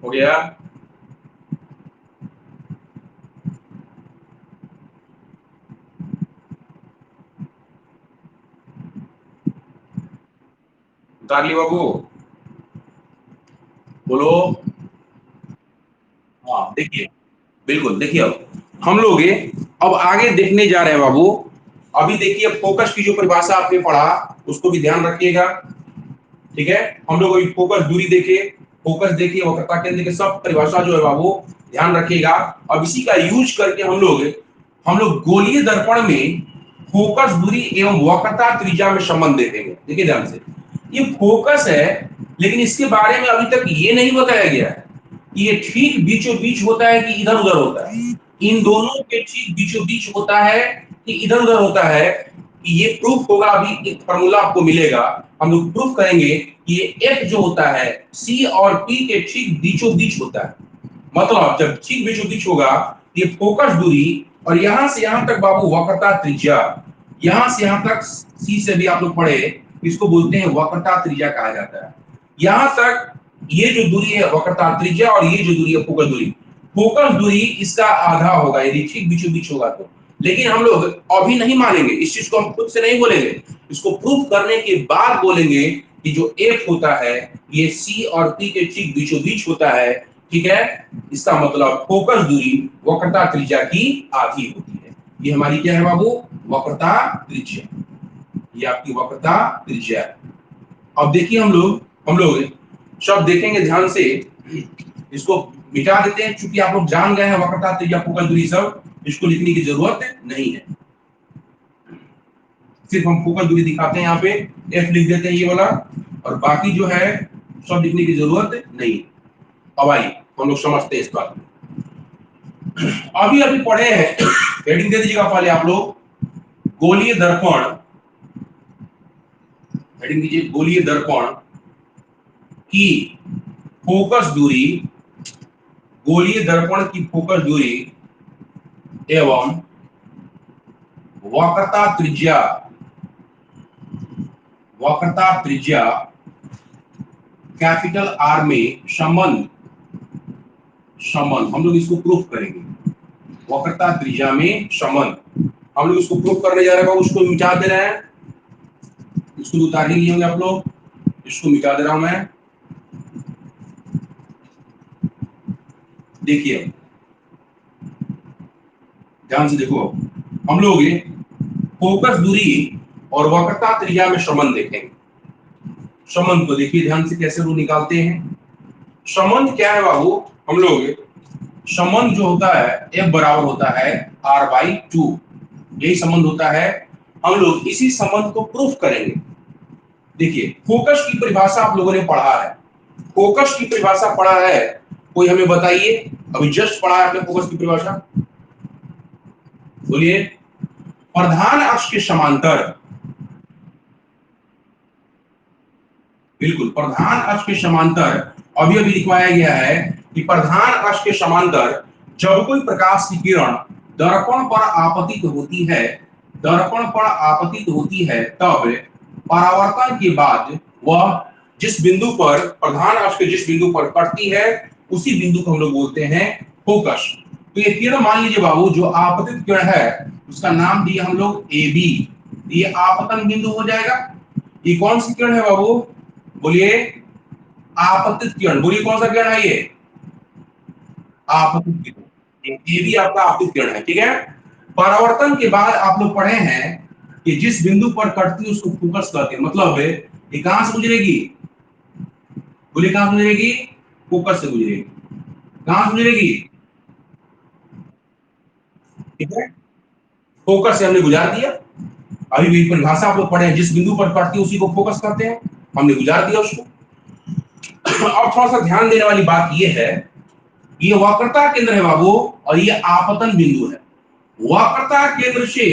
हो गया? उतार लिए बाबू? बोलो। हाँ देखिए, बिल्कुल देखिए, अब हम लोग अब आगे देखने जा रहे हैं बाबू। अभी देखिए फोकस की जो परिभाषा आपने पढ़ा उसको भी ध्यान रखिएगा, ठीक है। हम लोग अभी फोकस दूरी देखे, फोकस देखिए, वक्रता केंद्र के सब परिभाषा जो है बाबू ध्यान रखिएगा। अब इसी का यूज करके हम लोग गोलीय दर्पण में फोकस दूरी एवं वक्रता त्रिज्या में संबंध देखेंगे। देखिए ध्यान से, ये फोकस है, लेकिन इसके बारे में अभी तक ये नहीं बताया गया है कि ये ठीक बीचों बीच होता है कि इधर उधर होता है, इन दोनों के ठीक बीचों बीच होता है कि इधर उधर होता है। ये प्रूफ होगा, अभी एक फार्मूला आपको मिलेगा, हम लोग प्रूफ करेंगे कि ये एफ जो होता है सी और पी के ठीक बीचों बीच होता है। मतलब जब ठीक बीचों बीच होगा, ये फोकस दूरी और यहां से यहां तक बाबू वक्रता त्रिज्या, यहां से यहां तक सी से भी आप लोग पढ़े, इसको बोलते हैं वक्रता त्रिज्या कहा जाता है। यहां तक ये जो दूरी है वक्रता त्रिज्या और ये जो दूरी है फोकस दूरी इसका आधा होगा यदि ठीक बीचों बीच होगा तो। लेकिन हम लोग अभी नहीं मानेंगे, इस चीज को हम खुद से नहीं बोलेंगे, इसको प्रूफ करने के बाद बोलेंगे कि जो एफ होता है ये सी और पी के ठीक बीचों बीच होता है, ठीक है। इसका मतलब फोकस दूरी वक्रता त्रिज्या की आधी होती है। ये हमारी क्या है बाबू? वक्रता त्रिज्या। ये आपकी वक्रता त्रिज्या है। अब देखिए हम लोग शब्द देखेंगे ध्यान से, इसको मिटा देते हैं क्योंकि आप लोग जान गए हैं वक्रता त्रिज्या फोकस दूरी सब, इसको लिखने की जरूरत नहीं है। सिर्फ हम फोकस दूरी दिखाते हैं, यहाँ पे एफ लिख देते हैं ये वाला, और बाकी जो है सब लिखने की जरूरत नहीं है। अब आइए हम लोग समझते हैं इस बात में। अभी अभी पढ़े हैं, हेडिंग दे दीजिएगा पहले आप लोग, गोलीय दर्पण, हेडिंग दीजिए गोलीय दर्पण की फोकस दूरी, गोलीय दर्पण की फोकस दूरी एवं वक्रता त्रिज्या, वक्रता त्रिज्या कैपिटल आर में संबंध, संबंध हम लोग इसको प्रूफ करेंगे। वक्रता त्रिज्या में संबंध हम लोग इसको प्रूफ करने जा रहे हैं, उसको मिटा दे रहे हैं, इसको उतार ही लिए होंगे आप लोग, इसको मिटा दे रहा हूं मैं। देखिए ध्यान से देखो, हम लोग फोकस दूरी और वक्रता त्रिज्या में संबंध देखेंगे। संबंध को देखिए ध्यान से कैसे वो निकालते हैं। संबंध क्या है बाबू? हम लोग संबंध जो होता है एफ बराबर होता है r/2, यही संबंध होता है। हम लोग इसी संबंध को प्रूफ करेंगे। देखिए फोकस की परिभाषा आप लोगों ने पढ़ा है, फोकस की परिभाषा पढ़ा है, कोई हमें बताइए, अभी जस्ट पढ़ा है आपने फोकस की परिभाषा, बोलिए। प्रधान अक्ष के समांतर, बिल्कुल, प्रधान अक्ष के समांतर अभी अभी लिखवाया गया है कि प्रधान अक्ष के समांतर जब कोई प्रकाश की किरण दर्पण पर आपतित होती है, दर्पण पर आपतित होती है, तब परावर्तन के बाद वह जिस बिंदु पर, प्रधान अक्ष के जिस बिंदु पर कटती है, उसी बिंदु को हम लोग बोलते हैं फोकस। तो ये किरण मान लीजिए बाबू, जो आपतित किरण है उसका नाम दिया हम लोग ए बी, ये आपतन बिंदु हो जाएगा। ये कौन सी किरण है बाबू, बोलिए, आपतित किरण। बोलिए कौन सा किरण है ये, आपतित किरण। ये भी आपका आपतित किरण है, ठीक है। परावर्तन के बाद आप लोग पढ़े हैं कि जिस बिंदु पर कटती है उसको फोकस कहते हैं। मतलब ये कहां से गुजरेगी, बोलिए कहां से गुजरेगी, फोकस से गुजरेगी। कहां से गुजरेगी, ठीक है, फोकस से हमने गुजार दिया। अभी भी परिभाषा आप लोग पढ़े हैं, जिस बिंदु पर कटती है उसी को फोकस कहते हैं, हमने गुजार दिया उसको। अब थोड़ा सा ध्यान देने वाली बात यह है, ये वक्रता केंद्र है बाबू, और ये आपतन बिंदु है। वक्रता केंद्र से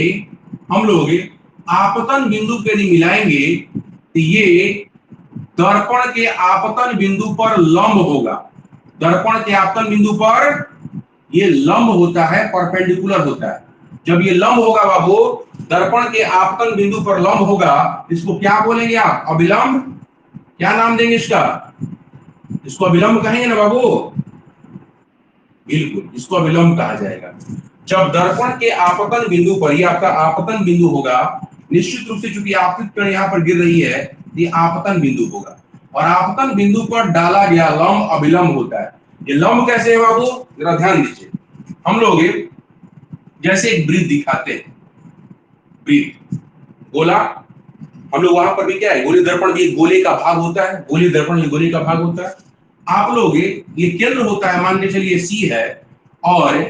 हम लोग आपतन बिंदु के लिए मिलाएंगे तो ये दर्पण के आपतन बिंदु पर लंब होगा। दर्पण के आपतन बिंदु पर ये लंब होता है, परपेंडिकुलर होता है। जब ये लंब होगा बाबू, दर्पण के आपतन बिंदु पर लंब होगा, इसको क्या बोलेंगे आप, अभिलंब। क्या नाम देंगे इसका, इसको अभिलंब कहेंगे ना बाबू, बिल्कुल, इसको अभिलंब कहा जाएगा। जब दर्पण के आपतन बिंदु पर, ये आपका आपतन बिंदु होगा, निश्चित रूप से चूंकि आपतित किरण यहाँ पर गिर रही है, ये आपतन बिंदु होगा, और आपतन बिंदु पर डाला गया लंब अभिलंब होता है। ये लंब कैसे है बाबू, जरा ध्यान दीजिए। हम लोग जैसे एक वृत्त दिखाते हैं, वृत्त, गोला, हम लोग वहां पर भी क्या है, गोले दर्पण भी एक गोले का भाग होता है, गोले दर्पण भी गोले का भाग होता है। आप लोग ये केंद्र होता है, मान के चलिए सी है, और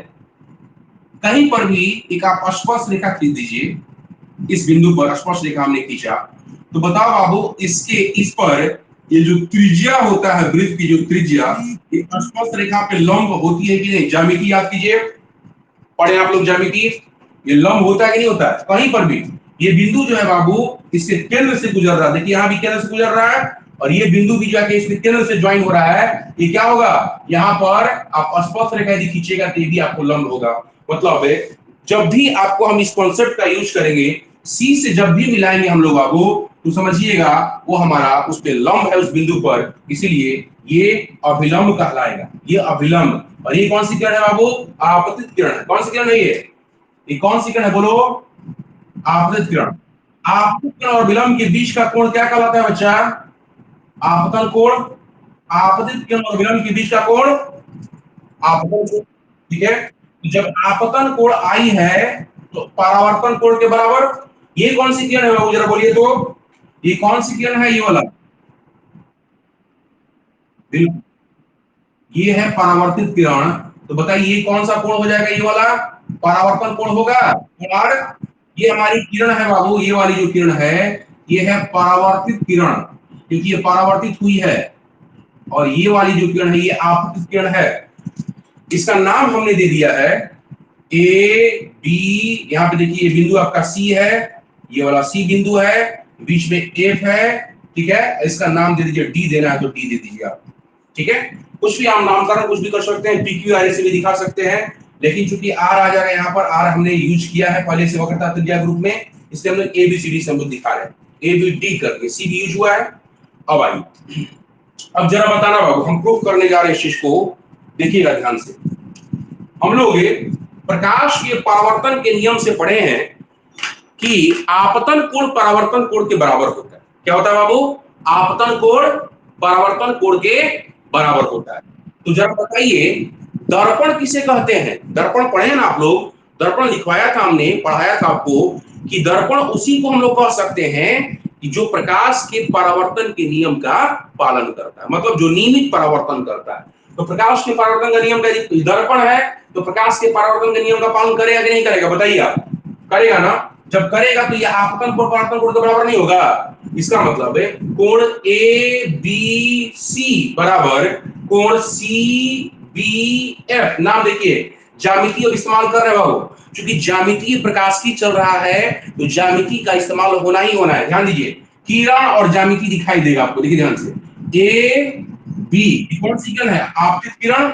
कहीं पर भी एक आप स्पर्श रेखा खींच दीजिए, इस बिंदु पर स्पर्श रेखा हमने खींचा, तो बताओ बाबू, इसके इस पर ये जो त्रिज्या होता है, वृत्त की जो त्रिज्या, ये स्पर्श रेखा पे लंब होती है कि नहीं। ज्यामिति याद कीजिए, पढ़े आप लोग ज्यामिति, ये लंब होता है कि नहीं होता है, कहीं पर भी। ये बिंदु जो है बाबू, इसके केंद्र से गुजर रहा है, देखिए यहां भी केंद्र से गुजर रहा है, और ये बिंदु भी जाके इसके केंद्र से ज्वाइन हो रहा है। ये क्या होगा, यहाँ पर आप स्पर्श रेखा यदि खींचेगा तो ये भी आपको लंब होगा। मतलब है, जब भी आपको हम इस कॉन्सेप्ट का यूज करेंगे, सी से जब भी मिलाएंगे हम लोग बाबू, तो समझिएगा वो हमारा उस पे लंब है, उस बिंदु पर, इसीलिए ये अभिलंब कहलाएगा, ये अभिलंब। और ये कौन सी किरण है बाबू, आपतित किरण है। कौन सी किरण है ये कौन सी किरण है, बोलो, आपतित किरण। आपतित किरण और विलंब के बीच का कोण क्या कहलाता है बच्चा, आपतन कोण। आपतित किरण और विलंब के बीच का कोण आपतन कोण, ठीक है। जब आपतन कोण आई है तो परावर्तन कोण के बराबर। ये कौन सी किरण है बाबू, जरा बोलिए तो, ये कौन सी किरण है, ये वाला, बिल्कुल, ये है परावर्तित किरण। तो बताइए ये कौन सा कोण हो जाएगा, ये वाला परावर्तन कोण होगा। और ये हमारी किरण है बाबू, ये वाली जो किरण है, ये है परावर्तित किरण, क्योंकि ये परावर्तित हुई है। और ये वाली जो किरण है, ये आपतित किरण है। इसका नाम हमने दे दिया है ए बी। यहाँ पे देखिए, ये बिंदु आपका सी है, ये वाला सी बिंदु है, बीच में एफ है, ठीक है। इसका नाम दे दीजिए, डी देना है तो डी दे दीजिए आप, ठीक है। कुछ भी आप नामकरण कुछ भी कर सकते हैं, पीक्यू आर से भी दिखा सकते हैं, लेकिन चूंकि आर आ जाएगा यहाँ पर, आर हमने यूज किया है पहले से वक्रता त्रिज्या ग्रुप में, इसलिए हम लोग ए बी सी डी से हम लोग दिखा रहे हैं, ए बी डी करके, सी भी यूज हुआ है। अब आइए, अब जरा बताना बाबू, हम प्रूफ करने जा रहे हैं इस चीज को, देखिएगा ध्यान से। हम लोग प्रकाश के परावर्तन के नियम से पढ़े हैं कि आपतन कोण परावर्तन कोण के बराबर होता है। क्या होता है बाबू, आपतन कोण परावर्तन कोण के बराबर होता है। तो जरा बताइए, दर्पण किसे कहते हैं, दर्पण पढ़े ना आप लोग, दर्पण लिखवाया था हमने, पढ़ाया था आपको कि दर्पण उसी को हम लोग कह सकते हैं कि जो प्रकाश के परावर्तन के नियम का पालन करता है, मतलब जो नियमित परावर्तन करता है। तो प्रकाश के परावर्तन का नियम का दर्पण है, तो प्रकाश के परावर्तन के नियम का पालन करेगा कि नहीं करेगा, बताइए आप, करेगा ना। जब करेगा तो यह आपतन कोण परावर्तन कोण के बराबर नहीं होगा। इसका मतलब है कोण ए बी सी बराबर कोण सी बी एफ। नाम देखिए, ज्यामिति अब इस्तेमाल कर रहे हो, क्योंकि ज्यामिति प्रकाश की चल रहा है, तो ज्यामिति का इस्तेमाल होना ही होना है। ध्यान दीजिए, किरण और ज्यामिति दिखाई देगा आपको, देखिए ध्यान से, ए बी कौन सी किरण है, आपतित किरण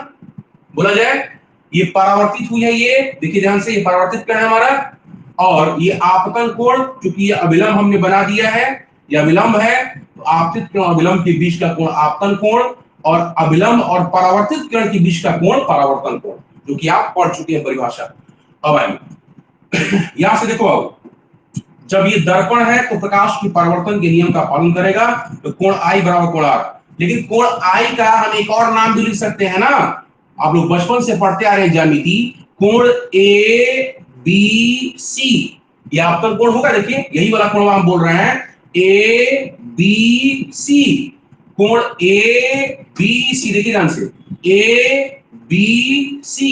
बोला जाए, ये परावर्तित हुई है, ये देखिए ध्यान से, ये परावर्तित किरण है हमारा, और ये आपतन कोण, क्योंकि ये अभिलंब हमने बना दिया है, ये अभिलंब है, तो आपतित किरण और अभिलंब के बीच का कोण आपतन कोण, और अभिलंब और परावर्तित किरण के बीच का कोण परावर्तन कोण, जो कि आप पढ़ चुके हैं परिभाषा। अब आइए यहां से देखो, आओ, जब ये दर्पण है तो प्रकाश की परावर्तन के नियम का पालन करेगा, तो कोण आई बराबर कोण आर। लेकिन कोण आई का हम एक और नाम भी लिख सकते हैं ना, आप लोग बचपन से पढ़ते आ रहे हैं ज्यामिति, कोण ए बी सी, ये आपतन कोण होगा, देखिए यही वाला कोण हम बोल रहे हैं, ए बी सी, कोण ए बी सी, देखिए ध्यान से, ए बी सी,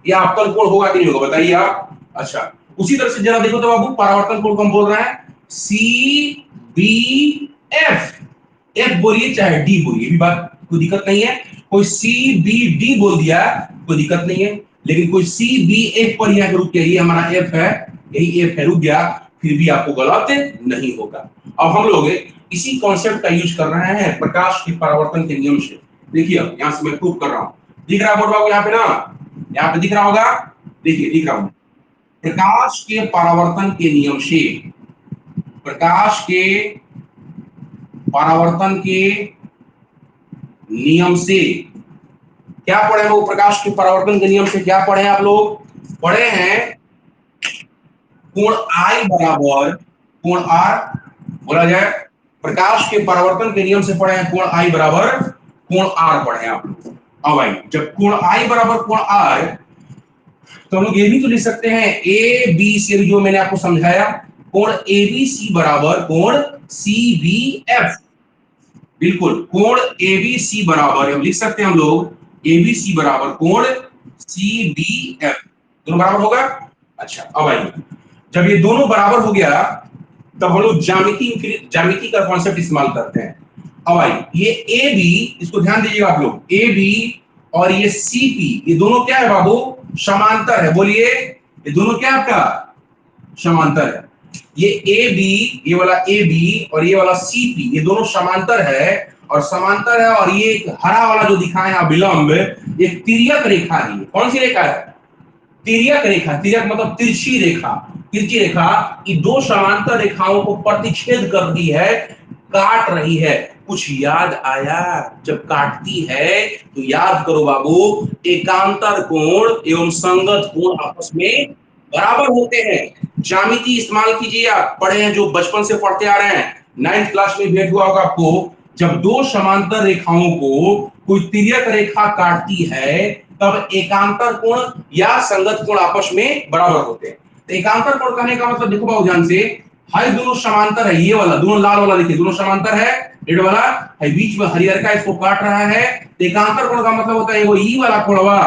ये आपतन कोण होगा कि नहीं होगा बताइए आप। अच्छा, उसी तरह से जरा देखो तो बाबू, परावर्तन कोण को हम बोल रहे हैं सी बी एफ, एफ बोलिए चाहे डी बोलिए, भी बात कोई दिक्कत नहीं है, कोई सी बी डी बोल दिया कोई दिक्कत नहीं है, लेकिन कोई सी बी एफ पर यहाँ रुक गया, ये हमारा एफ है, यही एफ है, रुक गया, फिर भी आपको गलत नहीं होगा। अब हम लोग इसी कॉन्सेप्ट का यूज कर रहे हैं प्रकाश की परावर्तन के नियम से। देखिए यहां से मैं प्रूव कर रहा हूं, दिख रहा है बोर्ड बाबू यहाँ पे ना, यहाँ पे दिख रहा होगा, देखिए दिख रहा हूं, प्रकाश के परावर्तन के नियम से, प्रकाश के परावर्तन के नियम से क्या पढ़े हैं वो, प्रकाश के परावर्तन के नियम से क्या पढ़े हैं आप लोग, पढ़े हैं कोण आई बराबर कोण आर, बोला जाए प्रकाश के परावर्तन के नियम से पढ़े हैं कोण आई बराबर कोण आर पढ़े हैं आप लोग। अब आई, जब कोण आई बराबर कोण आर, तो हम लोग ये भी तो लिख सकते हैं ए बी सी, जो मैंने आपको समझाया, कोण ए बी सी बराबर कोण सी बी एफ, बिल्कुल कोण ए बी सी बराबर हम लिख सकते हैं हम लोग ए बी सी बराबर कोण सी बी एफ, दोनों बराबर होगा। अच्छा अब आइए, जब ये दोनों बराबर हो गया तब हम लोग ज्यामिति का कॉन्सेप्ट इस्तेमाल करते हैं। अब आइए, ये ए बी, इसको ध्यान दीजिएगा आप लोग, ए बी और ये सी पी, ये दोनों क्या है बाबू, समांतर है, बोलिए ये दोनों क्या है आपका, समांतर है। ये ए बी, ये वाला ए बी और ये वाला सी पी, ये दोनों समांतर है, और समांतर है, और ये एक हरा वाला जो दिखाए हैं अभिलंब, एक तिर्यक रेखा है, कौन सी रेखा है, तिर्यक रेखा, तिर्यक मतलब तिरछी रेखा, तिरछी रेखा, ये दो समांतर रेखाओं को प्रतिच्छेद कर दी है, काट रही है। कुछ याद आया, जब काटती है तो याद करो बाबू, एकांतर कोण एवं संगत कोण आपस में बराबर होते हैं। ज्यामिति इस्तेमाल कीजिए, आप पढ़े हैं, जो बचपन से पढ़ते आ रहे हैं, 9th क्लास में भेंट हुआ होगा आपको, जब दो समांतर रेखाओं को कोई तिर्यक रेखा काटती है तब एकांतर कोण या संगत कोण आपस में बराबर होते हैं। तो एकांतर कोण कहने का मतलब देखो बाबू ध्यान से, हाई दोनों समांतर है, ये वाला दोनों लाल वाला देखिए दोनों समांतर है, रेड वाला है, बीच में हरियर का इसको काट रहा है, तो एकांतर कोण का मतलब होता है एगो ई वाला कोणवा,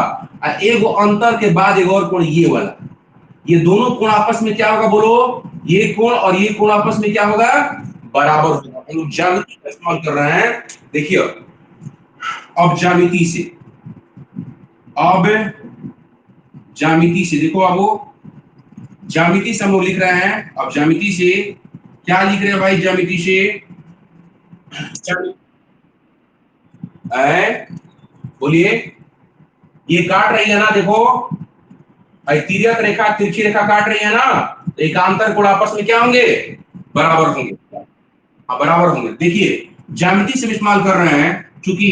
एगो अंतर के बाद एगो और कोण ये वाला, ये दोनों कोण आपस में क्या होगा बोलो, ये कोण और ये कोण आपस में क्या होगा, बराबर होगा। हम लोग ज्यामिति का इस्तेमाल कर रहे हैं, देखिए अब ज्यामिति से, अब ज्यामिति से देखो बाबू, ज्यामिति से हम लोग लिख रहे हैं, अब ज्यामिति से क्या लिख रहे हैं भाई, ज्यामिति से बोलिए, ये काट रही है ना, देखो तिर्यक रेखा तिरछी रेखा काट रही है ना, तो एकांतर कोण आपस में क्या होंगे, बराबर होंगे, हाँ बराबर होंगे। देखिए ज्यामिति से इस्तेमाल कर रहे हैं, क्योंकि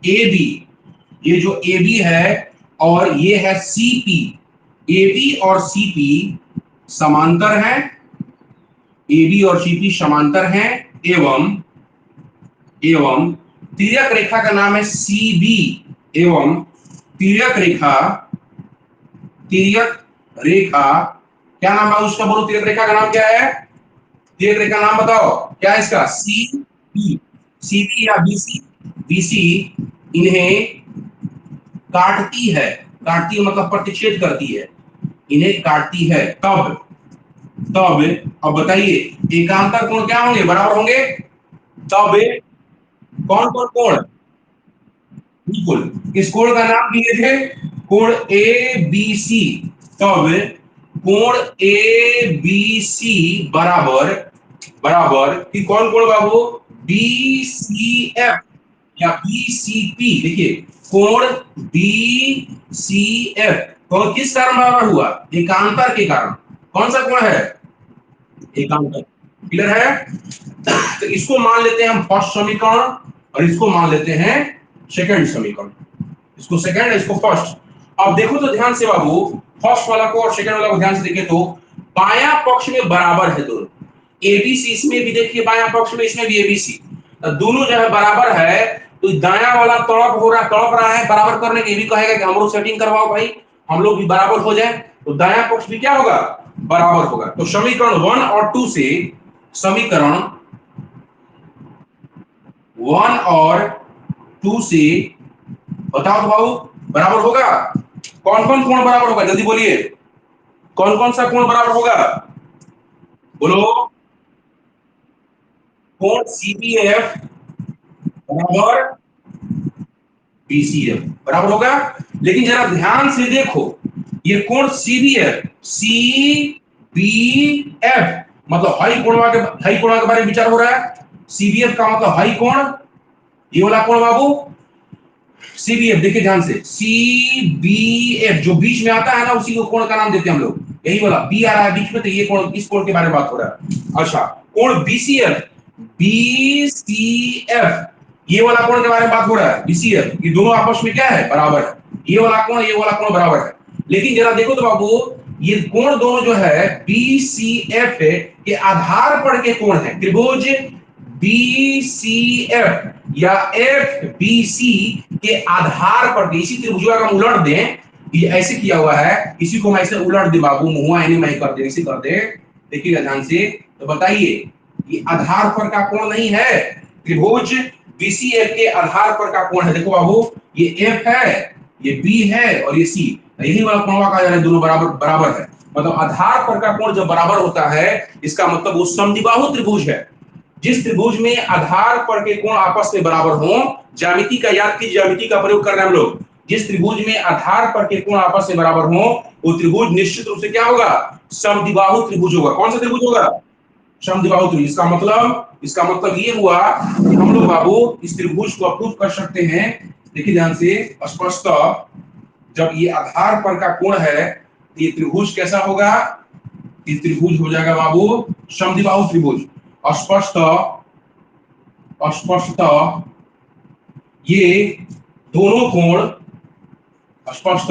ए बी, ये जो ए बी है और ये है सी पी, ए बी और सी पी समांतर हैं, ए बी और सी पी समांतर हैं, एवं एवं तिर्यक रेखा का नाम है सी बी, एवं तिर्यक रेखा, तिर्यक रेखा क्या नाम है उसका, बोलो तिर्यक रेखा का नाम क्या है, तिर्यक रेखा नाम बताओ क्या है इसका, सी बी, सी बी या बीसी, बीसी इन्हें काटती है, काटती मतलब प्रतिच्छेद करती है, इन्हें काटती है, तब तब अब बताइए एकांतर कोण क्या होंगे, बराबर होंगे, तब कौन कौन कोण, बिल्कुल इस कोण का नाम दिए थे कोण ए बी सी, तब कोण ए बी सी बराबर बराबर कि कौन कोण बाबू, बी सी एफ या बी सी पी। देखिए कोण बी सी एफ कौन किस कारण बराबर हुआ, एकांतर के कारण। कौन सा कोण है, एकांतर। क्लियर है। तो इसको मान लेते हैं हम फर्स्ट समीकरण और इसको मान लेते हैं सेकंड समीकरण। इसको सेकंड, इसको फर्स्ट। अब देखो तो ध्यान से बाबू, फर्स्ट वाला को और सेकंड वाला को ध्यान से देखें तो बायां पक्ष में बराबर है दोनों। एबीसी इसमें भी देखिए बायां पक्ष में, इसमें भी एबीसी, दोनों जो है बराबर है। तो दायां वाला तड़प रहा है बराबर करने के, भी कहेगा कि हम लोग सेटिंग करवाओ भाई, हम लोग भी बराबर हो जाए। तो दायां पक्ष भी क्या होगा, बराबर होगा। तो समीकरण 1 और 2 से, समीकरण 1 और 2 से बताओ तो बाबू बराबर होगा। कौन कौन कोण बराबर होगा, जल्दी बोलिए, कौन कौन सा कोण बराबर होगा, बोलो। कोण सीबीएफ बराबर बीसीएफ बराबर होगा। लेकिन जरा ध्यान से देखो, ये कोण सीबीएफ, सी बी एफ मतलब हाई कोण के बारे में विचार हो रहा है। सीबीएफ का मतलब हाई कोण, ये वाला कोण बाबू सीबीएफ। देखिए ध्यान से, सी बी एफ जो बीच में आता है ना, उसी को कोण का नाम देते हैं हम लोग। यही वाला बी आ रहा है बीच में, तो ये कोण, इस कोण के बारे में बात हो रहा है। अच्छा, कोण बीसीएफ, बीसीएफ ये वाला कोण के बारे में बात हो रहा है। बीसीएफ ये दोनों आपस में क्या है, बराबर है। ये वाला कोण, ये वाला कोण बराबर है। लेकिन जरा देखो तो बाबू, ये कोण दोनों जो है बीसीएफ के आधार पर के कोण है। त्रिभुज बीसीएफ या एफबीसी के आधार पर, इसी त्रिभुजा का उलट दें, ये ऐसे किया हुआ है, इसी को मैं ऐसे उलट दे बाबू, मुहुआ यानी मैं कर दे, ऐसे कर दे। देखिएगा ध्यान से, तो बताइए ये आधार पर का कोण नहीं है, त्रिभुज बीसीएफ के आधार पर का कोण है। देखो बाबू, ये एफ है, ये बी है और ये सी, यही वाला कोण कहा जा रहा है, दोनों बराबर बराबर है। मतलब आधार पर का कोण जब बराबर होता है, इसका मतलब वो समद्विबाहु त्रिभुज है। जिस त्रिभुज में आधार पर के कोण आपस में बराबर हो, ज्यामिति का याद कीजिए, ज्यामिति का प्रयोग कर रहे हैं हम लोग। जिस त्रिभुज में आधार पर के कोण आपस में बराबर हो, वो त्रिभुज निश्चित रूप से क्या होगा, समद्विबाहु त्रिभुज होगा। कौन सा त्रिभुज होगा, समद्विबाहु त्रिभुज। इसका मतलब ये हुआ कि हम लोग बाबू इस त्रिभुज को अप्रूव कर सकते हैं। देखिए ध्यान से स्पष्ट, जब ये आधार पर का कोण है, तो ये त्रिभुज कैसा होगा, ये त्रिभुज हो जाएगा बाबू समद्विबाहु त्रिभुज। स्पष्ट स्पष्ट ये दोनों कोण, स्पष्ट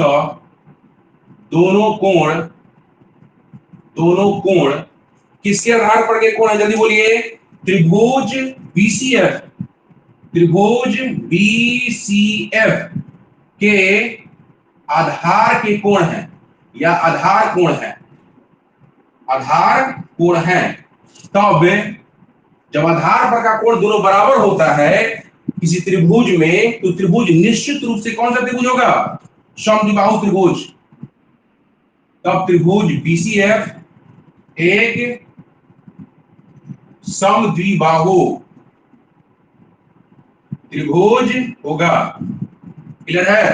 दोनों कोण, दोनों कोण किसके आधार पर के कोण है, जल्दी बोलिए। त्रिभुज बीसीएफ, त्रिभुज बीसीएफ के आधार के कोण है, या आधार कोण है, आधार कोण है। तब जब आधार पर का कोण दोनों बराबर होता है किसी त्रिभुज में, तो त्रिभुज निश्चित रूप से कौन सा त्रिभुज होगा, समद्विबाहु त्रिभुज। तब त्रिभुज बीसीएफ एक समद्विबाहु त्रिभुज होगा। क्लियर है।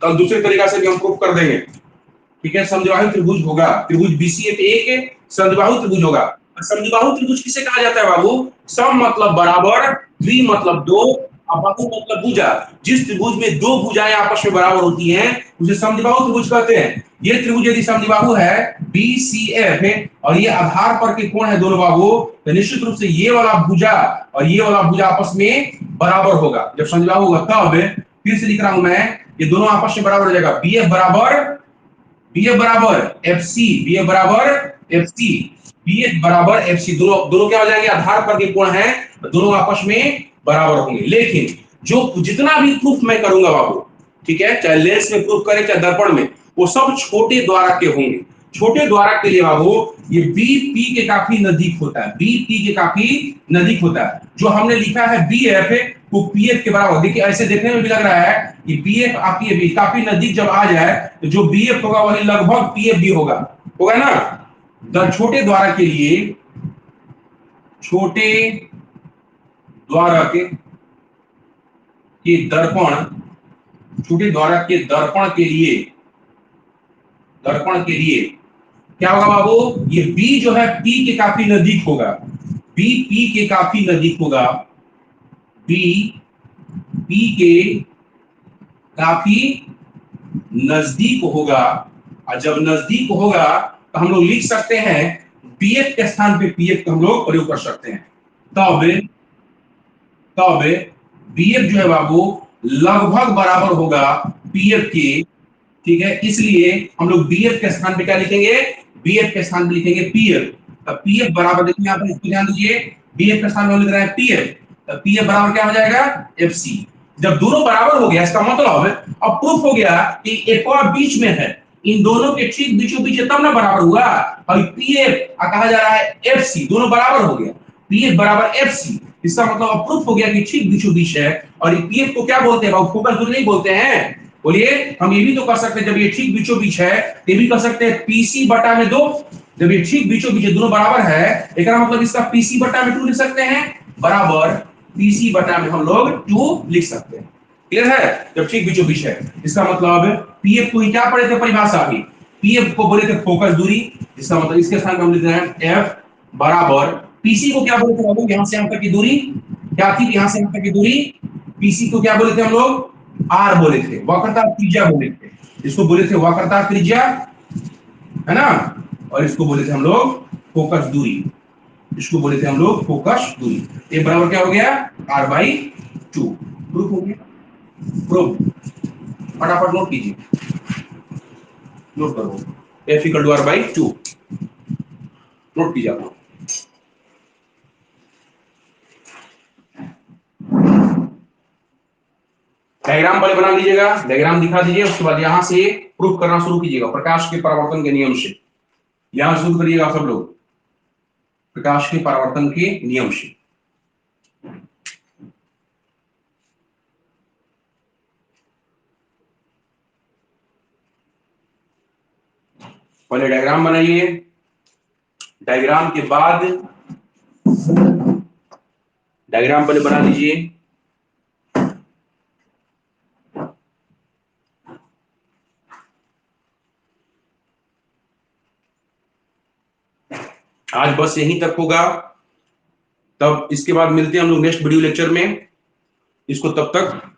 कल दूसरे तरीका से भी हम प्रूफ कर देंगे। ठीक है, समद्विबाहु त्रिभुज होगा, त्रिभुज बीसीएफ एक समद्विबाहु त्रिभुज होगा। समद्विबाहु त्रिभुज किसे कहा जाता है बाबू, सम मतलब बराबर, द्वि मतलब दो, और बाहु मतलब भुजा। जिस त्रिभुज में दो भुजाएं आपस में बराबर होती हैं, उसे समद्विबाहु त्रिभुज कहते हैं। ये त्रिभुज यदि समद्विबाहु है बीसीएफ है, और ये आधार पर के कोण है दोनों बाबू, तो निश्चित रूप से ये वाला भुजा और ये वाला भुजा आपस में बराबर होगा। जब समद्विबाहु होगा तब, फिर से लिख रहा हूं मैं, ये दोनों आपस में बराबर हो जाएगा। बीएफ बराबर, बीएफ बराबर एफसी, बीएफ बराबर एफसी, बीएफ बराबर एफसी, दोनों दोनों क्या हो जाएंगे, आधार पर के कोण हैं, दोनों आपस में बराबर होंगे। लेकिन जो जितना भी प्रूफ मैं करूंगा बाबू, ठीक है, चाहे लेंस में प्रूफ करें चाहे दर्पण में, वो सब छोटे द्वारा के होंगे। छोटे द्वारा के लिए बाबू ये बी पी के काफी नजदीक होता है, बी पी के काफी नजदीक होता है। जो हमने लिखा है बी एफ वो पी एफ के बराबर, देखिए ऐसे देखने में भी लग रहा है कि बी एफ आपकी बी काफी नजदीक जब आ जाए, तो जो बी एफ होगा वही लगभग पी एफ भी होगा, होगा ना। छोटे द्वारा के लिए, छोटे द्वारा के दर्पण, छोटे द्वारा के दर्पण के लिए, दर्पण के लिए क्या होगा बाबू, ये बी जो है पी के काफी नजदीक होगा, बी पी के काफी नजदीक होगा, बी पी के काफी नजदीक होगा। और जब नजदीक होगा तो हम लोग लिख सकते हैं बीएफ के स्थान पे पीएफ का हम लोग प्रयोग कर सकते हैं। तब तब बीएफ जो है बाबू लगभग बराबर होगा पीएफ के, ठीक है, इसलिए हम लोग बीएफ के स्थान पे क्या लिखेंगे, बीएफ के स्थान पे लिखेंगे पीएफ। तब पीएफ बराबर, देखिए यहाँ पर इसको ध्यान दीजिए, बीएफ के स्थान पे लिख रहा है पीएफ, तब पीएफ बराबर क्या हो जाएगा, एफसी। जब दोनों बराबर हो गया इसका मतलब अब प्रूफ हो गया कि एक और बीच में है, इन दोनों के ठीक बीचों बीच तब ना बराबर हुआ। और पीएफ कहा जा रहा है एफसी, दोनों बराबर हो गया, पीएफ बराबर एफसी, इसका मतलब अब प्रूफ हो गया कि ठीक बीचों बीच है। और पीएफ को क्या बोलते हैं बाबू, फोकस दूरी नहीं बोलते हैं। बोलिए, हम ये भी तो कर सकते हैं, जब ये ठीक बीचों बीच है ये भी कर सकते हैं पीसी बटा में 2, जब ये ठीक बीचों बीच दोनों बराबर है, एक मतलब इसका पीसी बटा में 2 लिख सकते हैं, बराबर पीसी बटा में हम लोग 2 लिख सकते हैं। क्लियर है, जब ठीक बीचों बीच है, इसका मतलब पीएफ को ही क्या पढ़े थे परिभाषा अभी, पीएफ को बोले थे फोकस दूरी, इसका मतलब इसके स्थान पर हम लिख रहे हैं एफ बराबर पीसी को क्या बोले थे बाबू, यहां से यहां तक की दूरी क्या थी, यहां से यहां तक की दूरी, पीसी को क्या बोले थे हम लोग, आर बोले थे, वक्रता त्रिज्या बोले थे, इसको बोले थे वक्रता त्रिज्या, है ना, और इसको बोले थे हम लोग फोकस दूरी, इसको बोले थे हम लोग फोकस दूरी। ये बराबर क्या हो गया, आर बाई 2। प्रूफ हो गया, प्रूफ। फटाफट नोट कीजिए, नोट करो, F equal to R by 2, note कीजिए आप। डायग्राम पहले बना लीजिएगा, डायग्राम दिखा दीजिए, उसके बाद यहां से प्रूफ करना शुरू कीजिएगा प्रकाश के परावर्तन के नियम से। यहां शुरू करिएगा सब लोग, प्रकाश के परावर्तन के नियम से। पहले डायग्राम बनाइए, डायग्राम के बाद डायग्राम पहले बना लीजिए, आज बस यहीं तक होगा, तब इसके बाद मिलते हैं हम लोग नेक्स्ट वीडियो लेक्चर में। इसको तब तक